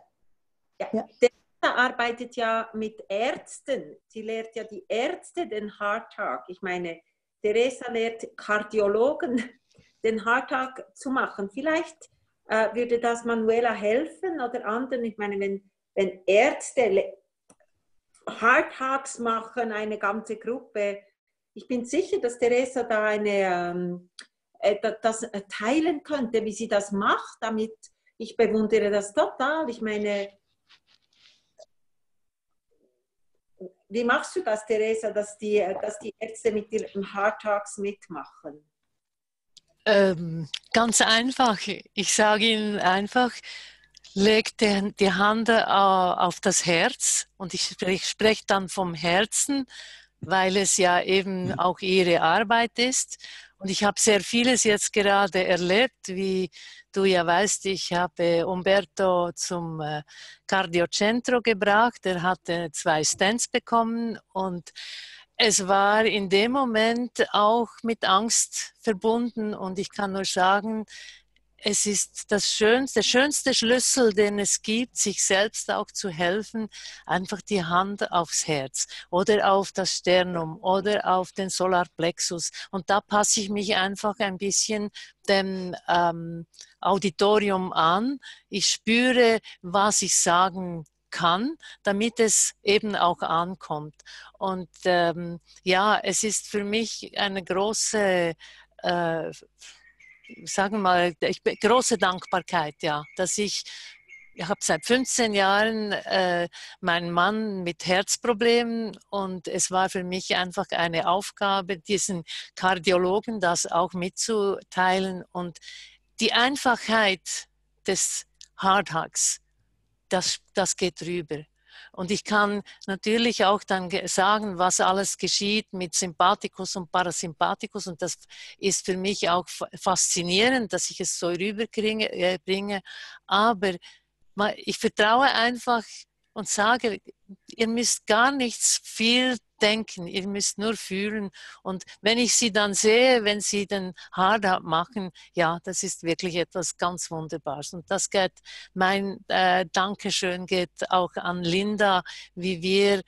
ja, Ja. Teresa arbeitet ja mit Ärzten. Sie lehrt ja die Ärzte den Hardtag. Ich meine, Teresa lehrt Kardiologen, den Hardtag zu machen. Vielleicht würde das Manuela helfen oder anderen. Ich meine, wenn Ärzte Hardtags machen, eine ganze Gruppe, ich bin sicher, dass Teresa da das teilen könnte, wie sie das macht. Damit, ich bewundere das total. Ich meine, wie machst du das, Teresa, dass die Ärzte mit ihren Hardtags mitmachen? Ganz einfach. Ich sage Ihnen einfach, legt die Hand auf das Herz und ich spreche dann vom Herzen, weil es ja eben auch Ihre Arbeit ist. Und ich habe sehr vieles jetzt gerade erlebt, wie du ja weißt, ich habe Umberto zum Cardiocentro gebracht. Er hatte 2 Stents bekommen und es war in dem Moment auch mit Angst verbunden und ich kann nur sagen, es ist der schönste Schlüssel, den es gibt, sich selbst auch zu helfen, einfach die Hand aufs Herz oder auf das Sternum oder auf den Solarplexus. Und da passe ich mich einfach ein bisschen dem Auditorium an. Ich spüre, was ich sagen kann, damit es eben auch ankommt. Und ja, es ist für mich eine große sagen wir mal, große Dankbarkeit, ja, dass ich habe seit 15 Jahren meinen Mann mit Herzproblemen und es war für mich einfach eine Aufgabe, diesen Kardiologen das auch mitzuteilen und die Einfachheit des Hardhugs, das geht rüber. Und ich kann natürlich auch dann sagen, was alles geschieht mit Sympathikus und Parasympathikus. Und das ist für mich auch faszinierend, dass ich es so rüberbringe. Aber ich vertraue einfach und sage, ihr müsst gar nichts viel denken, ihr müsst nur fühlen. Und wenn ich sie dann sehe, wenn sie den Hardtag machen, ja, das ist wirklich etwas ganz Wunderbares. Und das geht, mein Dankeschön geht auch an Linda, wie wir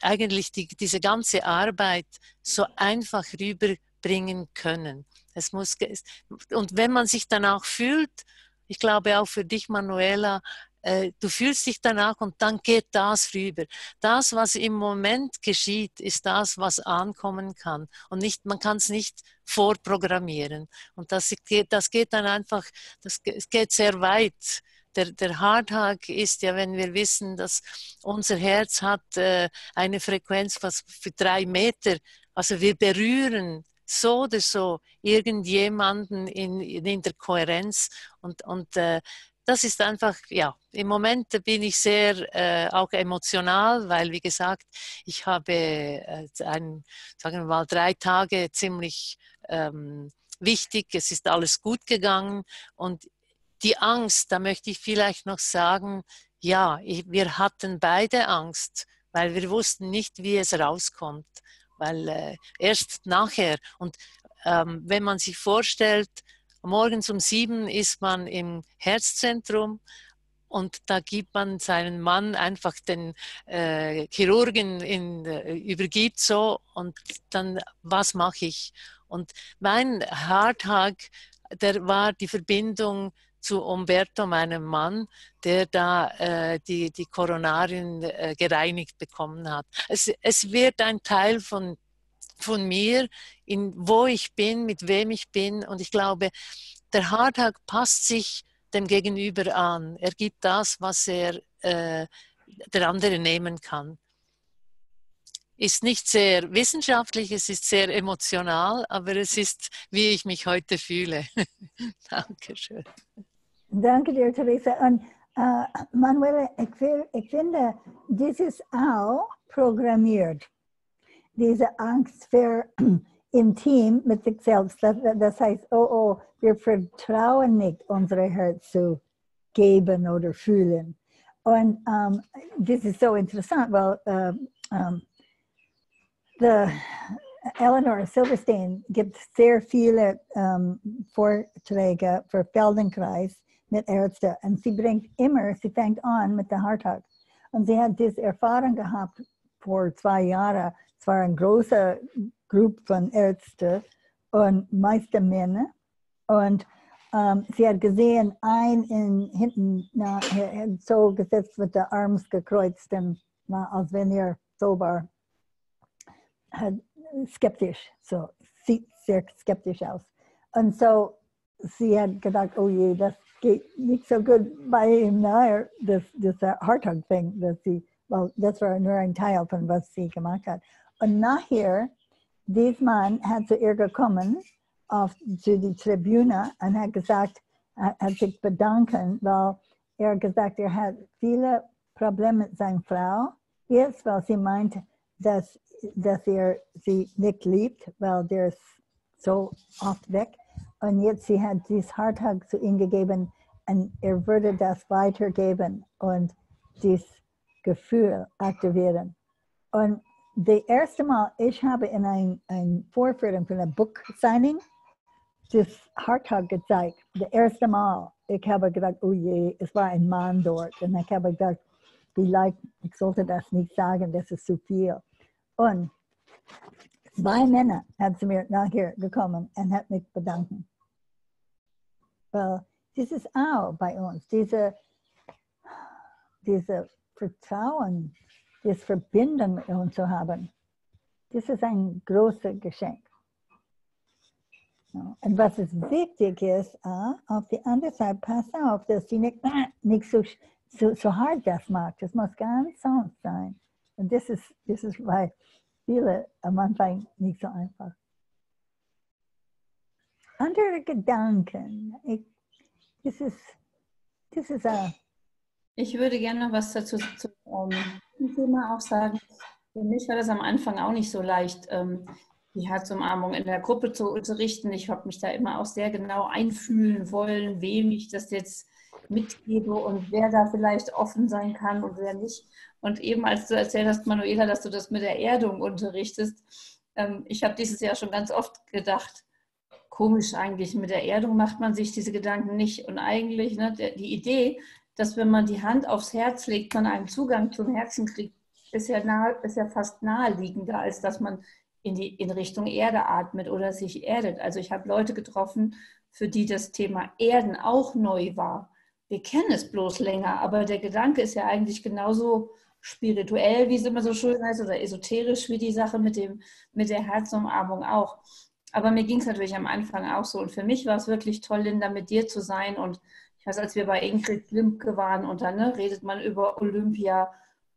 eigentlich diese ganze Arbeit so einfach rüberbringen können. Und wenn man sich danach fühlt, ich glaube auch für dich, Manuela, du fühlst dich danach und dann geht das rüber. Das, was im Moment geschieht, ist das, was ankommen kann. Und man kann es nicht vorprogrammieren. Und das geht dann einfach, es geht sehr weit, der Heart-Hug ist ja, wenn wir wissen, dass unser Herz hat eine Frequenz was für 3 Meter, also wir berühren so oder so irgendjemanden in der Kohärenz und das ist einfach, ja, im Moment bin ich sehr auch emotional, weil, wie gesagt, ich habe sagen wir mal, 3 Tage ziemlich wichtig, es ist alles gut gegangen und die Angst, da möchte ich vielleicht noch sagen, ja, wir hatten beide Angst, weil wir wussten nicht, wie es rauskommt, weil erst nachher und wenn man sich vorstellt, morgens um 7 ist man im Herzzentrum und da gibt man seinen Mann einfach den Chirurgen übergibt so und dann, was mache ich? Und mein Heart-Hug, der war die Verbindung zu Umberto, meinem Mann, der da die Koronarien gereinigt bekommen hat. Es wird ein Teil von mir, wo ich bin, mit wem ich bin. Und ich glaube, der Heart-Hug passt sich dem Gegenüber an. Er gibt das, was der andere nehmen kann. Ist nicht sehr wissenschaftlich, es ist sehr emotional, aber es ist, wie ich mich heute fühle. Dankeschön. Danke dir, Teresa. Und Manuela, ich finde, das ist auch programmiert. Diese Angst für im Team mit sich selbst. Das heißt, wir vertrauen nicht, unsere Herz zu geben oder fühlen. Und das ist so interessant, weil Eleanor Silverstein gibt sehr viele Vorträge für Feldenkreis mit Ärzten und sie fängt an mit der Heart-Hug. Und sie hat diese Erfahrung gehabt vor 2 Jahren. Es war eine große Gruppe von Ärzten und meiste Männer. Und sie hat gesehen, hinten so gesetzt mit den Armen gekreuzt, als wenn er so war. Skeptisch, so sieht sehr skeptisch aus. Und so sie hat gedacht, oh je, das geht nicht so gut bei ihm, das Heart-Hug-Ding, weil das war nur ein Teil von was sie gemacht hat. Und nachher, dieser Mann hat zu ihr gekommen, zu der Tribüne und hat gesagt, hat sich bedanken, weil er gesagt, er hat viele Probleme mit seiner Frau jetzt, weil sie meint, dass er sie nicht liebt, weil der ist so oft weg. Und jetzt sie hat dieses Heart-Hug zu ihm gegeben und er würde das weitergeben und dieses Gefühl aktivieren. Und das erste Mal, ich habe in einer Vorführung von einem Book-Signing das Heart-Hug gezeigt. Das erste Mal, ich habe gedacht, oh je, es war ein Mann dort. Und ich habe gedacht, vielleicht, ich sollte das nicht sagen, das ist zu viel. Und 2 Männer haben zu mir nachher gekommen und hat mich bedankt. Weil das ist auch bei uns, diese Vertrauen, diese Verbindung mit uns zu haben. Das ist ein großes Geschenk. Und was es wichtig ist, auf die andere Seite, pass auf, dass sie nicht so hart das macht. Das muss ganz sanft sein. Und das ist bei viele am Anfang nicht so einfach. Andere Gedanken. Das ist Ich würde gerne noch was dazu zu dem Thema auch sagen. Für mich war das am Anfang auch nicht so leicht, die Herzumarmung in der Gruppe zu unterrichten. Ich habe mich da immer auch sehr genau einfühlen wollen, wem ich das jetzt mitgebe und wer da vielleicht offen sein kann und wer nicht. Und eben als du erzählt hast, Manuela, dass du das mit der Erdung unterrichtest, ich habe dieses Jahr schon ganz oft gedacht, komisch eigentlich, mit der Erdung macht man sich diese Gedanken nicht. Und eigentlich die Idee, dass wenn man die Hand aufs Herz legt, man einen Zugang zum Herzen kriegt, ist ja fast naheliegender, als dass man in Richtung Erde atmet oder sich erdet. Also ich habe Leute getroffen, für die das Thema Erden auch neu war. Wir kennen es bloß länger, aber der Gedanke ist ja eigentlich genauso spirituell, wie es immer so schön heißt, oder esoterisch wie die Sache mit der Herzumarmung auch. Aber mir ging es natürlich am Anfang auch so. Und für mich war es wirklich toll, Linda, mit dir zu sein. Und ich Also als wir bei Ingrid Klimke waren und dann redet man über Olympia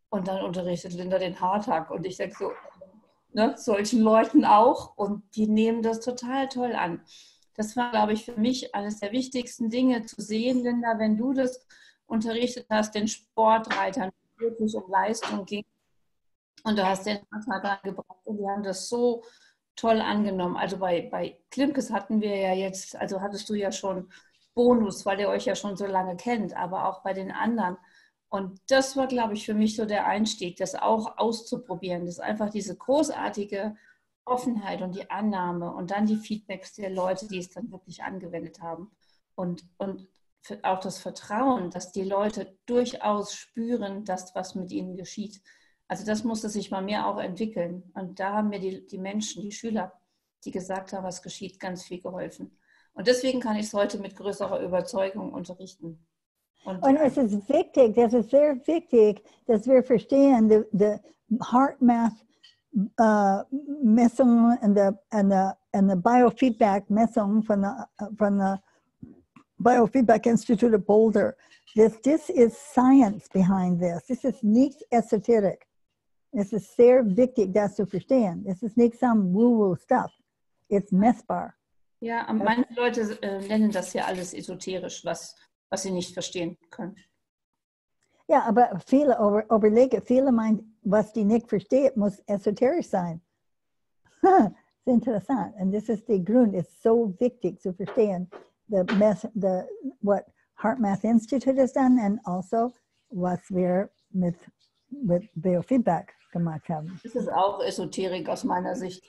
und dann unterrichtet Linda den Hardhack und ich denke so, solchen Leuten auch und die nehmen das total toll an. Das war, glaube ich, für mich eines der wichtigsten Dinge zu sehen, Linda, wenn du das unterrichtet hast, den Sportreitern wirklich um Leistung ging und du hast den Hardhack angebracht und die haben das so toll angenommen. Also bei Klimkes hatten wir ja jetzt, also hattest du ja schon Bonus, weil ihr euch ja schon so lange kennt, aber auch bei den anderen. Und das war, glaube ich, für mich so der Einstieg, das auch auszuprobieren. Das ist einfach diese großartige Offenheit und die Annahme und dann die Feedbacks der Leute, die es dann wirklich angewendet haben. Und auch das Vertrauen, dass die Leute durchaus spüren, dass was mit ihnen geschieht. Also das musste sich mal mehr auch entwickeln. Und da haben mir die Menschen, die Schüler, die gesagt haben, was geschieht, ganz viel geholfen. Und deswegen kann ich es heute mit größerer Überzeugung unterrichten. Und es ist wichtig, das ist sehr wichtig, dass wir verstehen, die HeartMath-Messungen und die Biofeedback-Messungen von der Biofeedback Institute of Boulder. This is science behind this. This is nicht esoteric. Es ist sehr wichtig, das zu verstehen. Es ist nicht some woo-woo stuff. It's messbar. Ja, manche Leute nennen das ja alles esoterisch, was sie nicht verstehen können. Ja, aber viele überlegen, viele meinen, was die nicht verstehen, muss esoterisch sein. Das ist interessant. Und das ist der Grund, es ist so wichtig zu verstehen, what HeartMath Institute has done and also was wir mit Biofeedback gemacht haben. Das ist auch Esoterik aus meiner Sicht.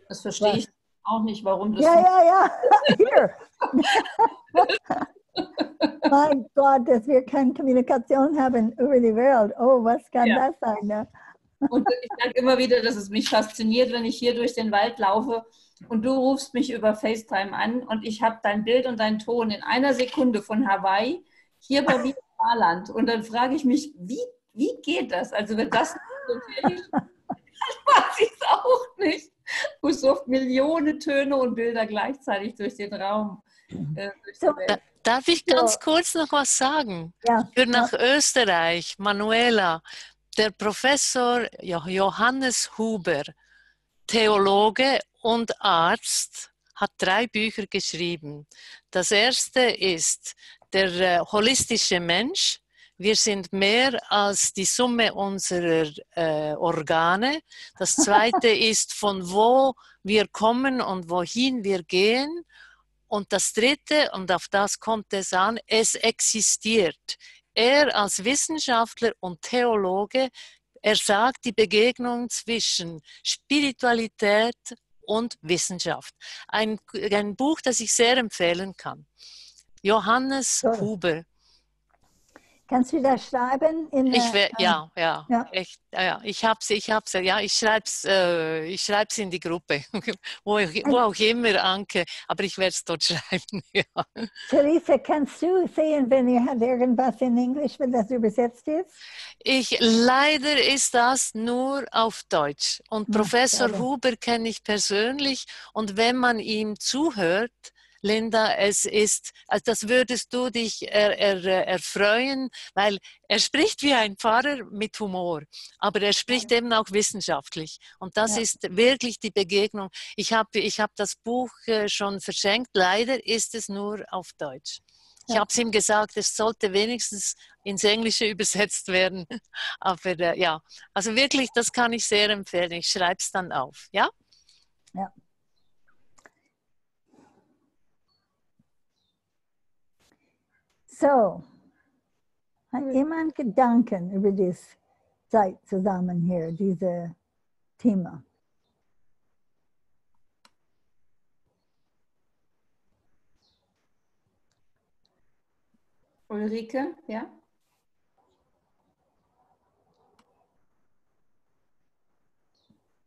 Das verstehe ich auch nicht, warum das... Ja. Hier. Mein Gott, dass wir keine Kommunikation haben über die Welt. Oh, was kann das sein? Ne? Und ich sage immer wieder, dass es mich fasziniert, wenn ich hier durch den Wald laufe und du rufst mich über FaceTime an und ich habe dein Bild und deinen Ton in einer Sekunde von Hawaii hier bei mir im Saarland. Und dann frage ich mich, wie geht das? Also wenn das natürlich, dann weiß ich es auch nicht. Wo so oft Millionen Töne und Bilder gleichzeitig durch den Raum. Darf ich ganz kurz noch was sagen? Ja. Für nach Österreich, Manuela, der Professor Johannes Huber, Theologe und Arzt, hat 3 Bücher geschrieben. Das erste ist Der holistische Mensch. Wir sind mehr als die Summe unserer Organe. Das zweite ist, von wo wir kommen und wohin wir gehen. Und das dritte, und auf das kommt es an, es existiert. Er als Wissenschaftler und Theologe, er sagt die Begegnung zwischen Spiritualität und Wissenschaft. Ein Buch, das ich sehr empfehlen kann. Johannes Huber. Kannst du das schreiben? Ich schreib's in die Gruppe, wo auch immer, Anke, aber ich werde es dort schreiben. Ja. Teresa, kannst du sehen, wenn ihr habt irgendwas in Englisch, wenn das übersetzt ist? Leider ist das nur auf Deutsch. Und Professor Huber kenne ich persönlich und wenn man ihm zuhört, Linda, es ist, also das würdest du dich erfreuen, weil er spricht wie ein Pfarrer mit Humor, aber er spricht eben auch wissenschaftlich. Und das ist wirklich die Begegnung. Ich hab das Buch schon verschenkt, leider ist es nur auf Deutsch. Ich habe es ihm gesagt, es sollte wenigstens ins Englische übersetzt werden. Aber also wirklich, das kann ich sehr empfehlen. Ich schreibe es dann auf, ja? Ja. So, hat jemand Gedanken über das Zeit zusammen hier, dieses Thema? Ulrike, ja?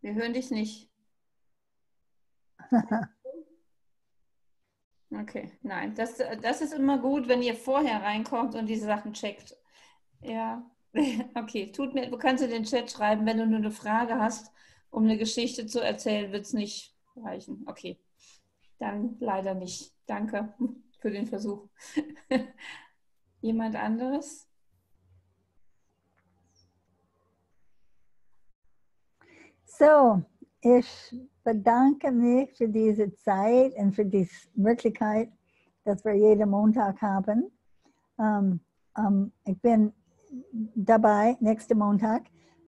Wir hören dich nicht. Okay, nein, das ist immer gut, wenn ihr vorher reinkommt und diese Sachen checkt. Ja, okay, du kannst in den Chat schreiben, wenn du nur eine Frage hast, um eine Geschichte zu erzählen, wird es nicht reichen. Okay, dann leider nicht. Danke für den Versuch. Jemand anderes? So, ich bedanke mich für diese Zeit und für die Möglichkeit, dass wir jeden Montag haben. Ich bin dabei nächsten Montag.